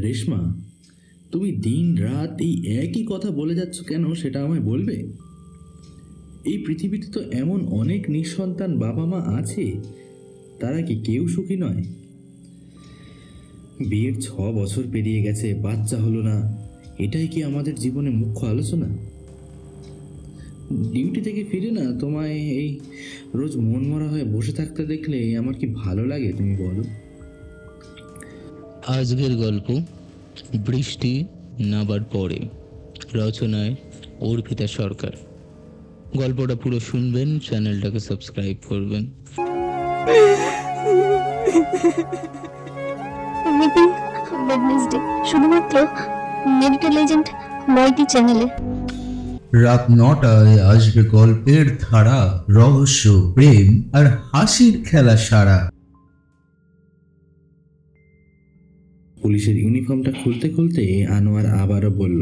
রেশমা, তুমি দিন রাত এই একই কথা বলে যাচ্ছ কেন সেটা আমায় বলবে? এই পৃথিবীতে তো এমন অনেক নিঃসন্তান বাবা মা আছে, তারা কি কেউ সুখী নয়? বিয়ের 6 বছর পেরিয়ে গেছে, বাচ্চা হলো না, এটাই কি আমাদের জীবনে মুখ্য আলোচনা? ডিউটি থেকে ফিরে না তোমায় এই রোজ মনমরা হয়ে বসে থাকতে দেখলে আমার কি ভালো লাগে তুমি বলো? আজকের গল্প বৃষ্টি নাবার পরে, রচনায় অর্পিতা সরকার। গল্পটা পুরো শুনবেন, চ্যানেলটাকে সাবস্ক্রাইব করবেন। শুধুমাত্র মেডিকেল এজেন্ট ময়টি চ্যানেলে। রাত 9টায় আসবে গল্পের ধারা, রহস্য, প্রেম আর হাসির খেলা সারা। পুলিশের ইউনিফর্মটা খুলতে খুলতে আনোয়ার আবারও বলল,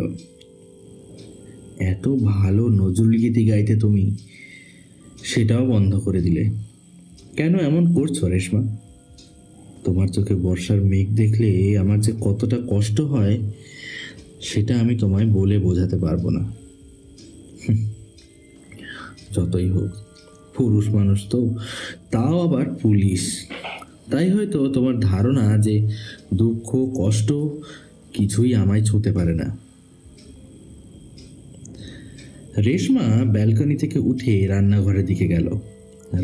এত ভালো নজরুলগীতি গাইতে তুমি, সেটাও বন্ধ করে দিলে কেন? এমন করছো রেশমা? তোমার চোখে বর্ষার মেঘ দেখলে আমার যে কতটা কষ্ট হয় সেটা আমি তোমায় বলে বোঝাতে পারবো না। যতই হোক, পুরুষ মানুষ তো, তাও আবার পুলিশ, তাই হয়তো তোমার ধারণা যে দুঃখ কষ্ট কিছুই আমায় ছুঁতে পারে না। রেশমা ব্যালকনি থেকে উঠে রান্নাঘরের দিকে গেল।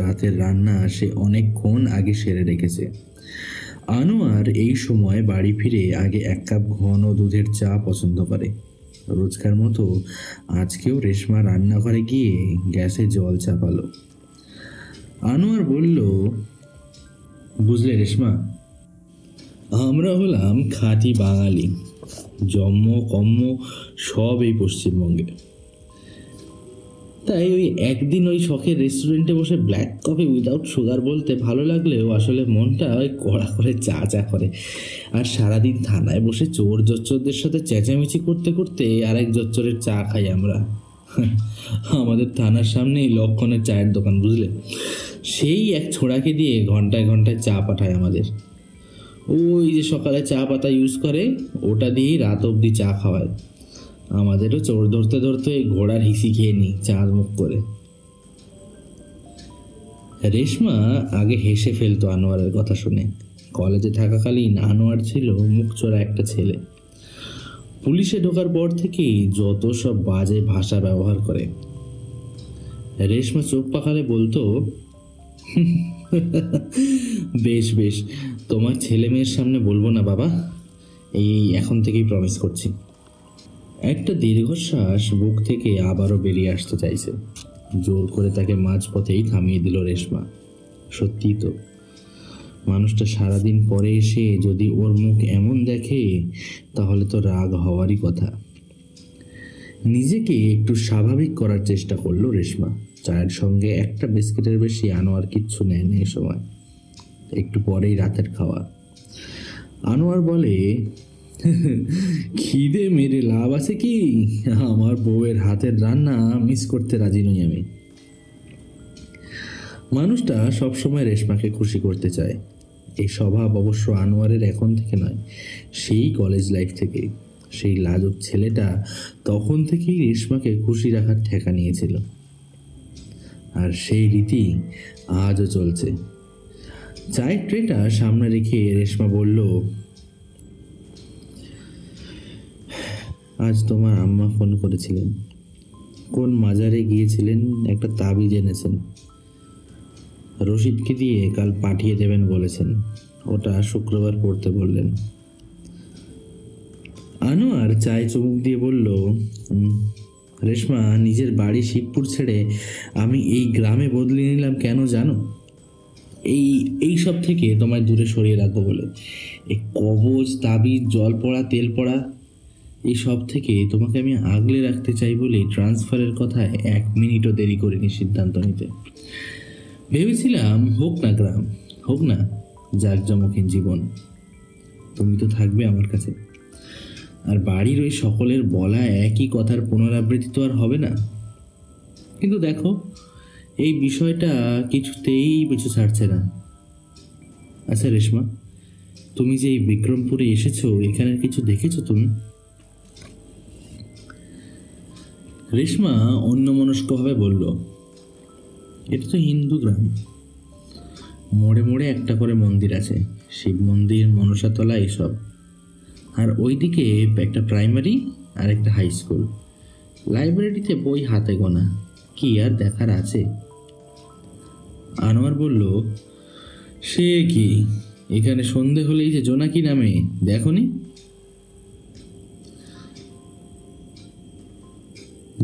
রাতের রান্না সে অনেকক্ষণ আগে সেরে রেখেছে। আনোয়ার এই সময় বাড়ি ফিরে আগে 1 কাপ ঘন দুধের চা পছন্দ করে। রোজকার মতো আজকেও রেশমা রান্নাঘরে গিয়ে গ্যাসে জল চাপালো। আনোয়ার বলল, বুঝলে রেশমা, আমরা হলাম খাঁটি বাঙালি, জন্ম কম্ম সব এই পশ্চিমবঙ্গে। তাই ওই একদিন ওই শখের রেস্টুরেন্টে বসে ব্ল্যাক কফি উইদাউট সুগার বলতে ভালো লাগলেও আসলে মনটা ওই কড়া করে চা চা করে। আর সারাদিন থানায় বসে চোর জচ্চরদের সাথে চেঁচামেচি করতে করতে আরেক জচ্চরের চা খাই আমরা। আমাদের থানার সামনেই লক্ষণের চায়ের দোকান, বুঝলে, সেই এক ছোড়াকে দিয়ে ঘন্টায় ঘন্টায় চা পাঠায় আমাদের। ওই যে সকালে চা পাতা ইউজ করে, ওটা দিয়েই রাত অবধি চা খাওয়ায়। আমাদেরও চোর ধরতে ধরতে ঘোড়ার হিসি খেয়ে নি চাঁদ মুখ করে। রেশমা আগে হেসে ফেলতো আনোয়ারের কথা শুনে। কলেজে থাকাকালীন আনোয়ার ছিল মুখচোরা একটা ছেলে। পুলিশে ঢোকার পর থেকেই যত সব বাজে ভাষা ব্যবহার করে। রেশমা চোখ পাকালে বলতো, বেশ বেশ, তোমার ছেলে মেয়ের সামনে বলবো না বাবা, এই এখন থেকেই প্রমিস করছি। একটা দীর্ঘশ্বাস বুক থেকে আবারও বেরিয়ে আসতে চাইছে। জোর করে তাকে মাঝপথেই থামিয়ে দিল রেশমা। সত্যিই তো, মানুষটা সারাদিন পরে এসে যদি ওর মুখ এমন দেখে তাহলে তো রাগ হওয়ারই কথা। নিজেকে একটু স্বাভাবিক করার চেষ্টা করলো রেশমা। চায়ের সঙ্গে একটা বিস্কিটের বেশি আনোয়ার কিচ্ছু নেয় না এ সময়। একটু পরেই রাতের খাওয়া। আনোয়ার বলে, খিদে মেরে লাভ আছে কি? আমার বউয়ের হাতের রান্না মিস করতে রাজি নই আমি। মানুষটা সবসময় রেশমাকে খুশি করতে চায়। এই স্বভাব অবশ্য আনোয়ারের এখন থেকে নয়, সেই কলেজ লাইফ থেকে। সেই লাজুক ছেলেটা তখন থেকেই রেশমাকে খুশি রাখার ঠেকা নিয়েছিল, আর সেই রীতি আজও চলছে। চায়ের ট্রেটা সামনে রেখে রেশমা বলল, আজ তোমার আম্মা ফোন করেছিলেন, কোন মাজারে গিয়েছিলেন, একটা তাবিজ এনেছেন, রশিদকে দিয়ে কাল পাঠিয়ে দেবেন বলেছেন, ওটা শুক্রবার পড়তে বললেন। আনোয়ার চায়ে চুমুক দিয়ে বলল, রেশমা, নিজের বাড়ি শিবপুর ছেড়ে আমি এই গ্রামে বদলে নিলাম কেন জানো? এই সব থেকে তোমায় দূরে সরিয়ে রাখবো বলে। এই কবজ, তাবিজ, জল পড়া, তেল পড়া, এই সব থেকে তোমাকে আমি আগলে রাখতে চাই বলেই ট্রান্সফারের কথায় 1 মিনিটও দেরি করিনি সিদ্ধান্ত নিতে। ভেবেছিলাম হোক না গ্রাম, হোক না জাঁকজমকহীন জীবন, তুমি তো থাকবে আমার কাছে। আর বাড়ির ওই সকলের বলা একই কথার পুনরাবৃত্তি তো আর হবে না। কিন্তু দেখো, এই বিষয়টা কিছুতেই পিছু ছাড়ছে না। আচ্ছা রেশমা, তুমি যে এই বিক্রমপুরে এসেছো, এখানের কিছু দেখেছো তুমি? রেশমা অন্যমনস্কভাবে বলল, এটা তো হিন্দু গ্রাম। মোড়ে মোড়ে একটা করে মন্দির আছে, শিব মন্দির, মনসাতলা, এসব। আর ওইদিকে একটা প্রাইমারি আর একটা হাই স্কুল। লাইব্রেরিতে বই হাতে গোনা, কি আর দেখার আছে? আনোয়ার বলল, সে কি, এখানে সন্ধে হলেই যে জোনাকি নামে, দেখনি?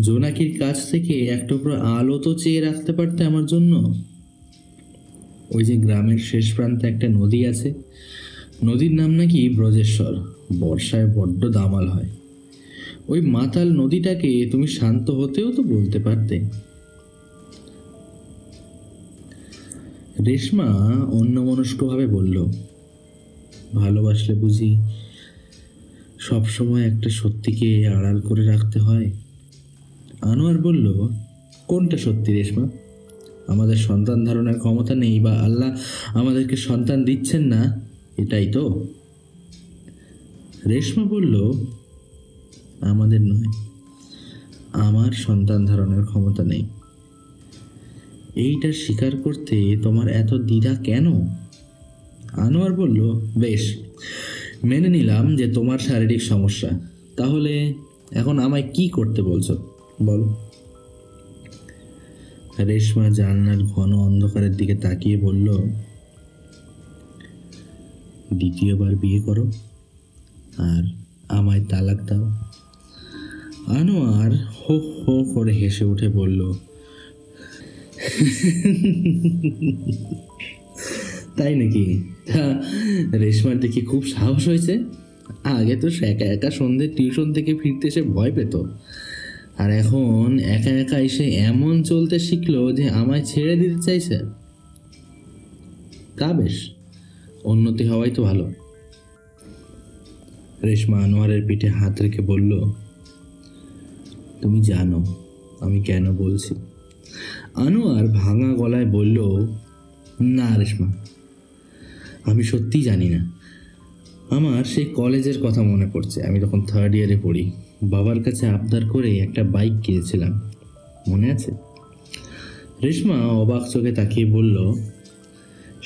জোনাকির কাছ থেকে এক টুকরো আলো তো চেয়ে রাখতে পারতে আমার জন্য। ওই যে গ্রামের শেষ প্রান্তে একটা নদী আছে, নদীর নাম নাকি ব্রজেশ্বর, বর্ষায় বড্ড দামাল হয়। ওই মাতাল নদীটাকে তুমি শান্ত হতেও তো বলতে পারতে। রেশমা অন্যমনস্কভাবে বলল, ভালোবাসলে বুঝি সবসময় একটা সত্যিকে আড়াল করে রাখতে হয়? আনোয়ার বলল, কোনটা সত্যি রেশমা? আমাদের সন্তান ধারণের ক্ষমতা নেই, বা আল্লাহ আমাদেরকে সন্তান দিচ্ছেন না, এটাই তো? রেশমা বলল, আমাদের নয়, আমার সন্তান ধারণের ক্ষমতা নেই। এইটা স্বীকার করতে তোমার এত দ্বিধা কেন? আনোয়ার বলল, বেশ, মেনে নিলাম যে তোমার শারীরিক সমস্যা। তাহলে এখন আমায় কি করতে বলছো বলো? রেশমা জানলার ঘন অন্ধকারের দিকে তাকিয়ে বলল, দ্বিতীয়বার বিয়ে করো আর আমায় তালাক দাও। আনোয়ার হো হো করে হেসে উঠে বলল, তাই নাকি? তা রেশমার দেখি খুব সাহস হয়েছে। আগে তো সে একা একা সন্ধ্যে টিউশন থেকে ফিরতে এসে ভয় পেত, আর এখন একা একা এসে এমন চলতে শিখলো যে আমায় ছেড়ে দিতে চাইছে। তা বেশ, উন্নতি হওয়াই তো ভালো। রেশমা আনোয়ারের পিঠে হাত রেখে বলল, তুমি জানো আমি কেন বলছি? আনোয়ার ভাঙা গলায় বলল, না রেশমা, আমি সত্যিই জানি না। আমার সেই কলেজের কথা মনে পড়ছে। আমি তখন 3rd ইয়ারে পড়ি। বাবার কাছে আবদার করে একটা বাইক কিনেছিলাম, মনে আছে? রেশমা অবাক চোখে তাকিয়ে বলল,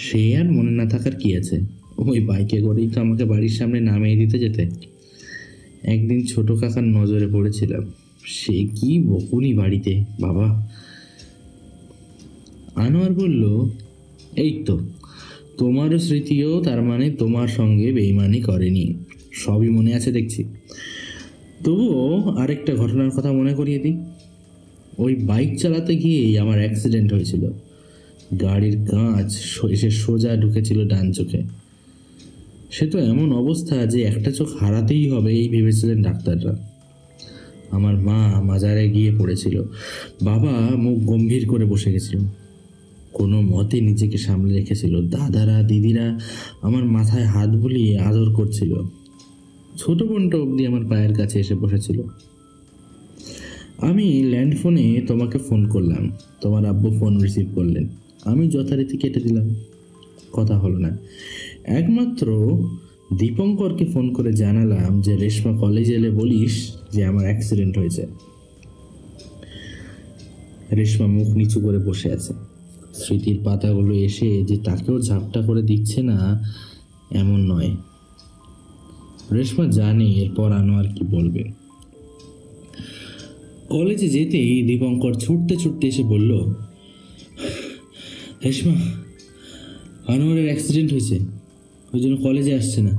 সে আর মনে না থাকার কি আছে? ওই বাইকে করেই তো আমাকে বাড়ির সামনে নামিয়ে দিতে যেতে। একদিন ছোট কাকার নজরে পড়েছিলাম, সে কি বকুনি বাড়িতে বাবা। আনোয়ার বলল, এই তো, তোমারও স্মৃতিও তার মানে তোমার সঙ্গে বেইমানি করেনি, সবই মনে আছে দেখছি। তবুও আরেকটা ঘটনার কথা মনে করিয়ে দিই। ওই বাইক চালাতে গিয়েই আমার অ্যাক্সিডেন্ট হয়েছিল। গাড়ির কাঁচ এসে সোজা ঢুকেছিল ডান চোখে। সে তো এমন অবস্থা যে একটা চোখ হারাতেই হবে এই ভেবেছিলেন ডাক্তাররা। আমার মা মাজারে গিয়ে পড়েছিল, বাবা মুখ গম্ভীর করে বসে গেছিল। কোনো মতে নিজেকে সামলে রেখেছিল। দাদারা দিদিরা আমার মাথায় হাত বুলিয়ে আদর করছিল। ছোট বোনটা অবধি আমার পায়ের কাছে এসে বসেছিল। আমি ল্যান্ড ফোনে তোমাকে ফোন করলাম, তোমার আব্বু ফোন রিসিভ করলেন, আমি যথারীতি কেটে দিলাম, কথা হলো না। একমাত্র দীপঙ্করকে ফোন করে জানালাম যে রেশমা কলেজে এলে বলিস যে আমার অ্যাক্সিডেন্ট হয়েছে। রেশমা মুখ নিচু করে বসে আছে। স্মৃতির পাতাগুলো এসে যে তাকেও ঝাপটা করে দিচ্ছে না এমন নয়। রেশমা জানে এরপর আনোয়ার কি বলবে। কলেজে যেতেই দীপঙ্কর ছুটতে ছুটতে এসে বলল, রেশমা, আনোয়ারের অ্যাক্সিডেন্ট হয়েছে, ওই জন্য কলেজে আসছে না।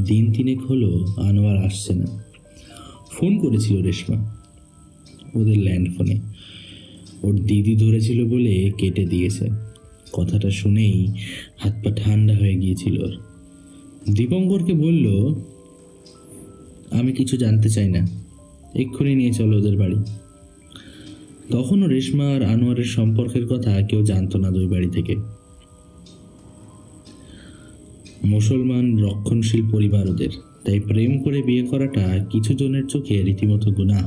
দিন 3 হলো আনোয়ার আসছে না। ফোন করেছিল রেশমা ওদের ল্যান্ড ফোনে, ওর দিদি ধরেছিল বলে কেটে দিয়েছে। কথাটা শুনেই হাত পা ঠান্ডা হয়ে গিয়েছিল ওর। দীপঙ্করকে বলল, আমি কিছু জানতে চাই না, এক্ষুনি নিয়ে চলো ওদের বাড়ি। তখনও রেশমা আর আনোয়ারের সম্পর্কের কথা কেউ জানতো না দুই বাড়ি থেকে। মুসলমান রক্ষণশীল পরিবার ওদের, তাই প্রেম করে বিয়ে করাটা কিছু জনের চোখে রীতিমতো গুনাহ।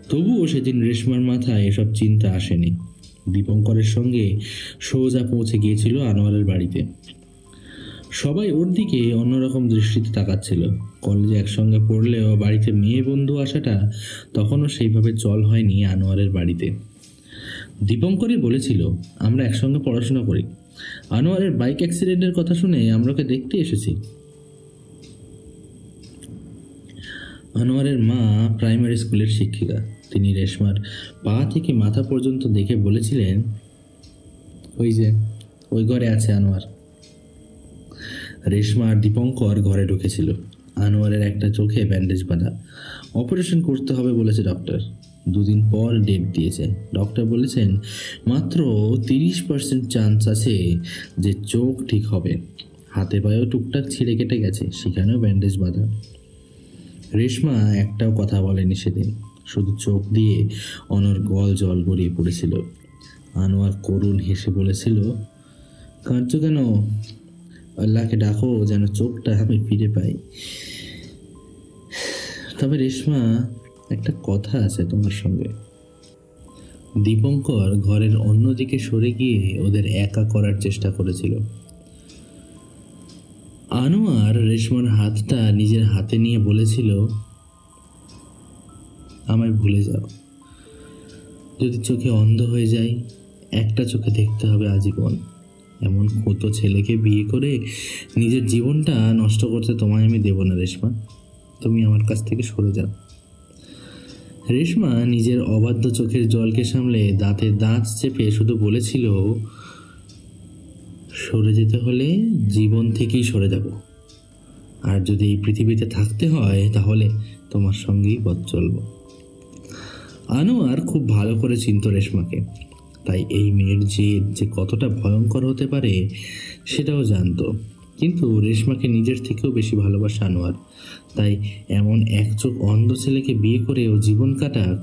তবুও সেদিন রেশমার মাথায় এসব চিন্তা আসেনি। দীপঙ্করের সঙ্গে সোজা পৌঁছে গিয়েছিল আনোয়ারের বাড়িতে। সবাই ওর দিকে অন্যরকম দৃষ্টিতে তাকাচ্ছিল। কলেজে একসঙ্গে পড়লেও বাড়িতে মেয়ে বন্ধু আসাটা তখনও সেইভাবে চল হয়নি আনোয়ারের বাড়িতে। দীপঙ্করই বলেছিল আমরা একসঙ্গে পড়াশোনা করি। আনোয়ারের বাইক অ্যাক্সিডেন্টের কথা শুনে আমরা ওকে দেখতে এসেছি। আনোয়ারের মা প্রাইমারি স্কুলের শিক্ষিকা। তিনি রেশমার পা থেকে মাথা পর্যন্ত দেখে বলেছিলেন, ওই যে ওই ঘরে আছে আনোয়ার। রেশমা আর দীপঙ্কর ঘরে ঢুকেছিল। আনোয়ারের একটা চোখে ব্যান্ডেজ বাঁধা, অপারেশন করতে হবে বলেছে ডক্টর। 2 দিন পর ডেট দিয়েছে। ডক্টর বলেছেন মাত্র 30% চান্স আছে যে চোখ ঠিক হবে। হাতে পায়েও টুকটাক ছিঁড়ে কেটে গেছে, সেখানেও ব্যান্ডেজ বাঁধা। রেশমা একটাও কথা বলেনি সেদিন, শুধু চোখ দিয়ে অনর গল জল গড়িয়ে পড়েছিল। আনোয়ার করুণ হেসে বলেছিল, কাঁদছো কেন? আল্লাহকে ডাকো যেন চোখটা আমি ফিরে পাই। তবে রেশমা, একটা কথা আছে তোমার সঙ্গে। দীপঙ্কর ঘরের অন্যদিকে সরে গিয়ে ওদের একা করার চেষ্টা করেছিল। আনোয়ার রেশমার হাতটা নিজের হাতে নিয়ে বলেছিল, আমায় ভুলে যাও। যদি চোখে অন্ধ হয়ে যাই, একটা চোখে দেখতে হবে আজীবন। এমন ক্ষুতো ছেলেকে বিয়ে করে নিজের জীবনটা নষ্ট করতে তোমায় আমি দেব না রেশমা। তুমি আমার কাছ থেকে সরে যাও। রেশমা নিজের অবাধ্য চোখের জলকে সামলে দাঁতে দাঁত চেপে শুধু বলেছিল, সরে যেতে হলে জীবন থেকেই সরে যাব। আর যদি এই পৃথিবীতে থাকতে হয় তাহলে তোমার সঙ্গেই পথ চলব। আনোয়ার খুব ভালো করে চিনত রেশমাকে, তাই এই মেয়ের জেদ যে কতটা ভয়ঙ্কর হতে পারে সেটাও জানতো। কিন্তু রেশমাকে নিজের থেকেও বেশি ভালোবাসে আনোয়ার, তাই এমন এক চোখ অন্ধ ছেলেকে বিয়ে করে ও জীবন কাটাক,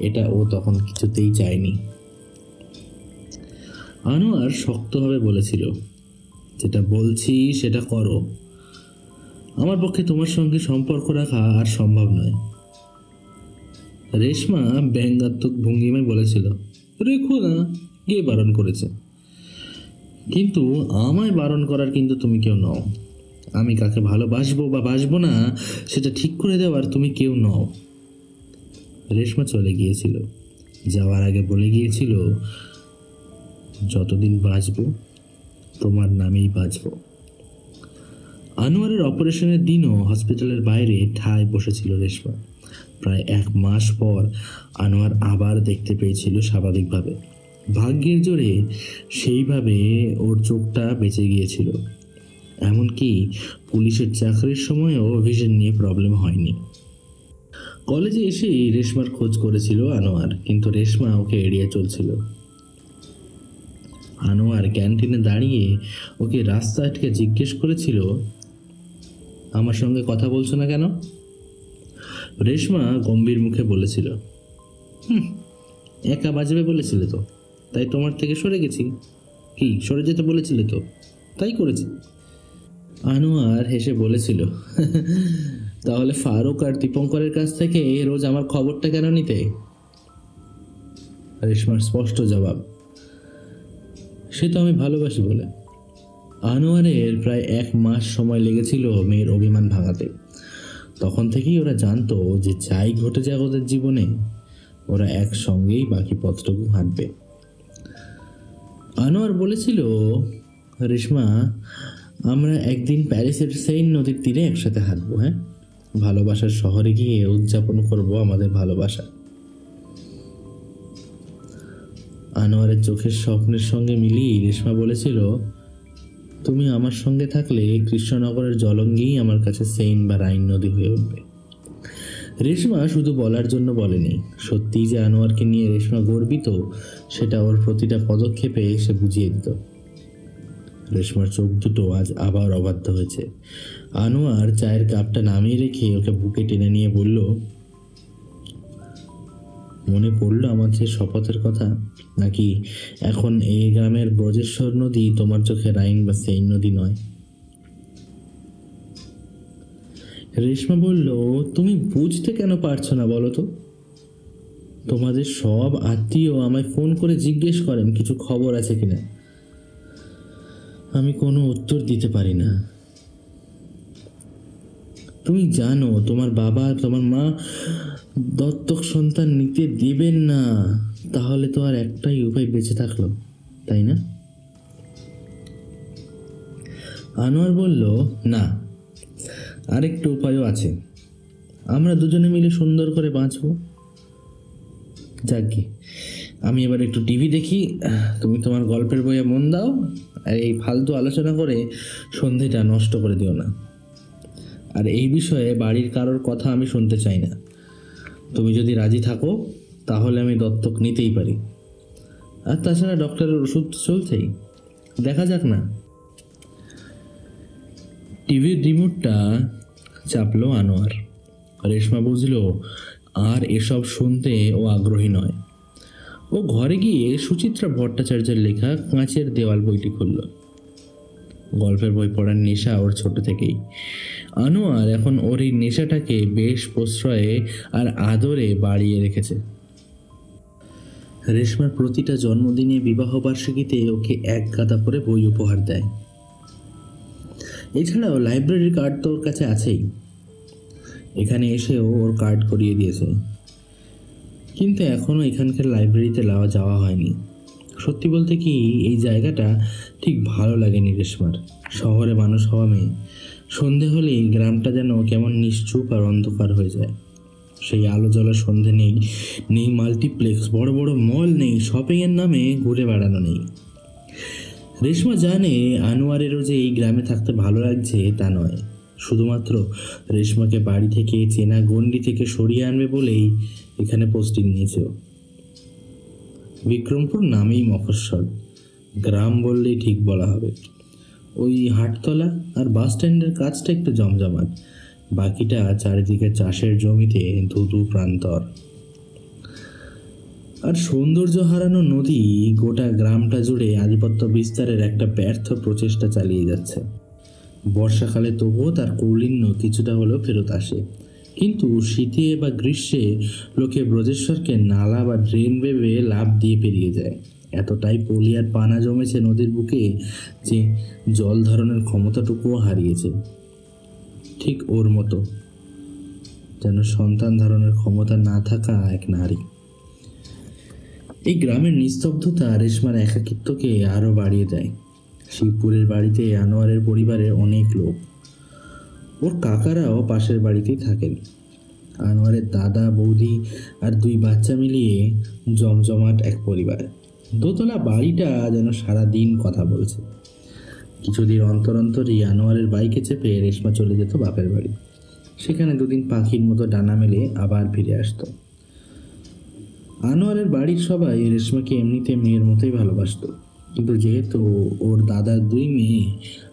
এটা ও তখন কিছুতেই চায়নি। আনোয়ার শক্তভাবে বলেছিল, যেটা বলছি সেটা করো। আমার পক্ষে তোমার সঙ্গে সম্পর্ক রাখা আর সম্ভব নয়। রেশমা ব্যঙ্গাত্মক ভঙ্গিমায় বলেছিল, রেখো না, কে বারণ করেছে? কিন্তু আমায় বারণ করার কিন্তু তুমি কেউ নও। আমি কাকে ভালোবাসবো বা বাসবো না সেটা ঠিক করে দেওয়ার তুমি কেউ নও। রেশমা চলে গিয়েছিল। যাওয়ার আগে বলে গিয়েছিল, যতদিন বাঁচবো তোমার নামেই বাঁচবো। আনোয়ারের অপারেশনের দিনও হসপিটালের বাইরে ঠায় বসেছিল রেশমা। প্রায় 1 মাস পর আনোয়ার আবার দেখতে পেয়েছিল স্বাভাবিকভাবে। ভাগ্যের জোরে সেইভাবে ওর চোখটা বেঁচে গিয়েছিল। এমনকি পুলিশের চাকরির সময়ও ভিশন নিয়ে প্রবলেম হয়নি। কলেজে এসেই রেশমার খোঁজ করেছিল আনোয়ার, কিন্তু রেশমা ওকে এড়িয়ে চলছিল। আনোয়ার ক্যান্টিনে দাঁড়িয়ে ওকে রাস্তা আটকে জিজ্ঞেস করেছিল, আমার সঙ্গে কথা বলছো না কেন? রেশমা গম্ভীর মুখে বলেছিল, একা বাজবে বলেছিলে তো, তাই তোমার থেকে সরে গেছি। কি সরে যেতে বলেছিলে তো, তাই করেছি। আনোয়ার হেসে বলেছিল, তাহলে ফারুক আর দীপঙ্করের কাছ থেকে রোজ আমার খবরটা কেন নিতে? রেশমার স্পষ্ট জবাব, সে তো আমি ভালোবাসি বলে। আনোয়ারের প্রায় 1 মাস সময় লেগেছিল মেয়ের অভিমান ভাঙাতে। তখন থেকেই ওরা জানতো যে যাই ঘটে যাক ওদের জীবনে, ওরা একসঙ্গেই বাকি পথটুকু হাঁটবে। আনোয়ার বলেছিল, রেশমা, আমরা একদিন প্যারিসের সেইন নদীর তীরে একসাথে হাঁটবো। হ্যাঁ, ভালোবাসার শহরে গিয়ে উদযাপন করব আমাদের ভালোবাসা। আনোয়ারের চোখের স্বপ্নের সঙ্গে মিলিয়ে রেশমা বলেছিল, তুমি আমার সঙ্গে থাকলে কৃষ্ণনগরের জলঙ্গিই আমার কাছে সেইন বা রাইন নদী হয়ে উঠবে। রেশমা শুধু বলার জন্য বলেনি, সত্যিই যে আনোয়ারকে নিয়ে রেশমা গর্বিত সেটা ওর প্রতিটা পদক্ষেপে সে বুঝিয়ে দিত। রেশমার চোখ দুটো আজ আবার অবাধ্য হয়েছে। আনোয়ার চায়ের কাপটা নামিয়ে রেখে ওকে বুকে টেনে নিয়ে বলল, মনে পড়লো আমার যে শপথের কথা? নাকি এখন এই গ্রামের ব্রজেশ্বর নদী তোমার চোখে রাইন বা সেইন নদী নয়? রেশমা বলল, তুমি বুঝতে কেন পারছো না বলো তো? তোমাদের সব আত্মীয় আমায় ফোন করে জিজ্ঞেস করেন কিছু খবর আছে কিনা। আমি কোনো উত্তর দিতে পারি না। তুমি জানো তোমার বাবা তোমার মা দত্তক সন্তান নিতে দেবেন না, তাহলে তো আর একটাই উপায় বেঁচে থাকলো, তাই না? আনোয়ার বলল, না, আরেকটা উপায়ও আছে। আমরা দুজনে মিলে সুন্দর করে বাঁচবো। যাকগে, আমি এবার একটু টিভি দেখি, তুমি তোমার গল্পের বইয়ে মন দাও, আর এই ফালতু আলোচনা করে সন্ধেটা নষ্ট করে দিও না। আর এই বিষয়ে বাড়ির কারোর কথা আমি শুনতে চাই না। তুমি যদি রাজি থাকো তাহলে আমি দত্তক নিতেই পারি। আর তাছাড়া ডক্টরের ওষুধ চলছেই, দেখা যাক না। টিভির রিমোটটা চাপলো আনোয়ার। রেশমা বুঝলো আর এসব শুনতে ও আগ্রহী নয়। ও ঘরে গিয়ে সুচিত্রা ভট্টাচার্যের লেখা কাঁচের দেওয়াল বইটি খুলল। গল্পের বই পড়ার নেশা ওর ছোট থেকেই। আনোয়ার এখন ওর এই নেশাটাকে বেশ প্রশ্রয়ে আর আদরে বাড়িয়ে রেখেছে। রেশমার প্রতিটা জন্মদিনে বিবাহবার্ষিকীতে ওকে এক গাদা করে বই উপহার দেয়। এছাড়াও লাইব্রেরির কার্ড তো ওর কাছে আছেই। এখানে এসেও ওর কার্ড করিয়ে দিয়েছে, কিন্তু এখনও এখানকার লাইব্রেরিতে যাওয়া হয়নি। সত্যি বলতে কি, এই জায়গাটা ঠিক ভালো লাগেনি রেশমার। শহরে মানুষ হওয়া মেয়ে, সন্ধে হলেই গ্রামটা যেন কেমন নিশ্চুপ আর অন্ধকার হয়ে যায়। সেই আলো জ্বলা সন্ধে নেই, নেই মাল্টিপ্লেক্স, বড় বড় মল নেই, শপিংয়ের নামে ঘুরে বেড়ানো নেই। রেশমা জানে আনোয়ারেরও যে এই গ্রামে থাকতে ভালো লাগছে তা নয়, শুধুমাত্র রেশমাকে বাড়ি থেকে চেনা গণ্ডি থেকে সরিয়ে আনবে বলেই এখানে পোস্টিং নিয়েছে। বিক্রমপুর নামেই মফস্বল, গ্রাম বললেই ঠিক বলা হবে। ওই হাটতলা আর বাস স্ট্যান্ডের কাজটা একটু জমজমাট, বাকিটা চারিদিকে চাষের জমিতে ধুধু প্রান্তর। আর সৌন্দর্য হারানো নদী গোটা গ্রামটা জুড়ে আধিপত্য বিস্তারের একটা ব্যর্থ প্রচেষ্টা চালিয়ে যাচ্ছে। বর্ষাকালে তবুও তার কৌলিন্য কিছুটা হলেও ফেরত আসে, কিন্তু শীতে বা গ্রীষ্মে লোকে ব্রজেশ্বরকে নালা বা ড্রেন ভেবে লাফ দিয়ে পেরিয়ে যায়। এতটাই পলি আর পানা জমেছে নদীর বুকে যে জল ধারণের ক্ষমতাটুকুও হারিয়েছে। ঠিক ওর মতো যেন সন্তান ধারণের ক্ষমতা না থাকা এক নারী। এই গ্রামের নিস্তব্ধতা রেশমার একাকিত্বকে আরো বাড়িয়ে দেয়। শিবপুরের বাড়িতে আনোয়ারের পরিবারের অনেক লোক, ওর কাকারাও পাশের বাড়িতেই থাকেন। আনোয়ারের দাদা বৌদি আর 2 বাচ্চা মিলিয়ে জমজমাট এক পরিবার। দোতলা বাড়িটা যেন সারাদিন কথা বলছে। কিছুদিন অন্তর অন্তরই আনোয়ারের বাইকে চেপে রেশমা চলে যেত বাপের বাড়ি। সেখানে 2 দিন পাখির মতো ডানা মেলে আবার ফিরে আসতো। আনোয়ারের বাড়ির সবাই রেশমাকে এমনিতে মেয়ের মতোই ভালোবাসত, কিন্তু যেহেতু ওর দাদার 2 মেয়ে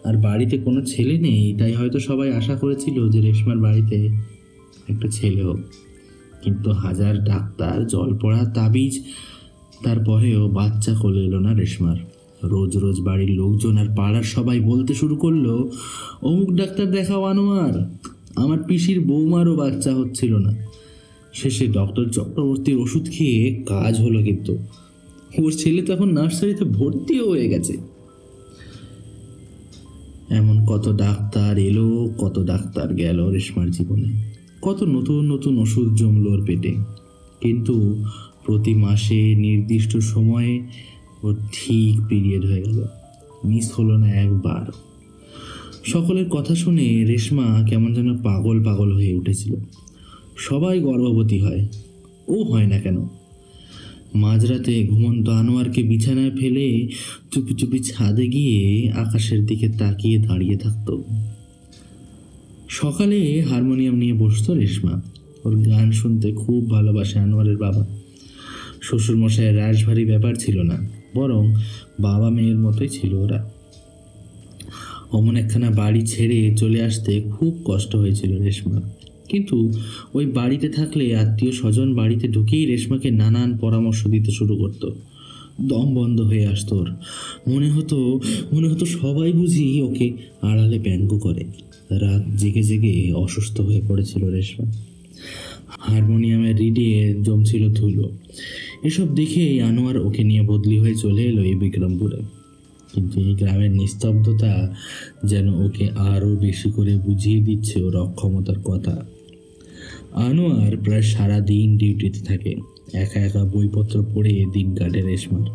আর বাড়িতে কোনো ছেলে নেই, তাই হয়তো সবাই আশা করেছিল যে রেশমার বাড়িতে একটা ছেলে হোক। কিন্তু হাজার ডাক্তার, জল পড়া, তাবিজ, তারপরেও বাচ্চা কোলে এলো না রেশমার। রোজ রোজ বাড়ির লোকজন আর পাড়ার সবাই বলতে শুরু করলো, অমুক ডাক্তার দেখাও আনোয়ার, আমার পিসির বৌমারও বাচ্চা হচ্ছিল না। শেষে ডক্টর চক্রবর্তীর ওষুধ খেয়ে কাজ হলো, কিন্তু ওর ছেলে তো এখন নার্সারিতে ভর্তিও হয়ে গেছে। এমন কত ডাক্তার এলো, কত ডাক্তার গেল রেশমার জীবনে, কত নতুন নতুন ওষুধ জমলো ওর পেটে, কিন্তু প্রতি মাসে নির্দিষ্ট সময়ে ওর ঠিক পিরিয়ড হয়ে গেল, মিস হলো না একবার। সকলের কথা শুনে রেশমা কেমন যেন পাগল পাগল হয়ে উঠেছিল। সবাই গর্ভবতী হয়, ও হয় না কেন? মাঝরাতে ঘুমন্ত আনোয়ারকে বিছানায় ফেলে চুপি চুপি ছাদে গিয়ে আকাশের দিকে তাকিয়ে দাঁড়িয়ে থাকতো। সকালে হারমোনিয়াম নিয়ে বসতো রেশমা। ওর গান শুনতে খুব ভালোবাসে আনোয়ারের বাবা। শ্বশুরমশাইয়ের রাশভারী ব্যাপার ছিল না, বরং বাবা মেয়ের মতোই ছিল ওরা। অমন একখানা বাড়ি ছেড়ে চলে আসতে খুব কষ্ট হয়েছিল রেশমার, কিন্তু ওই বাড়িতে থাকলে আত্মীয় স্বজন বাড়িতে ঢুকেই রেশমাকে নানান পরামর্শ দিতে শুরু করত। দম বন্ধ হয়ে আসতো ওর। মনে হতো সবাই বুঝি ওকে আড়ালে ব্যঙ্গ করে। রাত জেগে জেগে অসুস্থ হয়ে পড়েছিল রেশমা। হারমোনিয়ামের রিডে জমছিল ধুলো। এসব দেখে আনোয়ার ওকে নিয়ে বদলি হয়ে চলে এলো এই বিক্রমপুরে। কিন্তু এই গ্রামের নিস্তব্ধতা যেন ওকে আরও বেশি করে বুঝিয়ে দিচ্ছে ওর অক্ষমতার কথা। আনোয়ার প্রায় সারাদিন ডিউটিতে থাকে, একা একা বইপত্র পড়ে দিন কাটে রেশমার।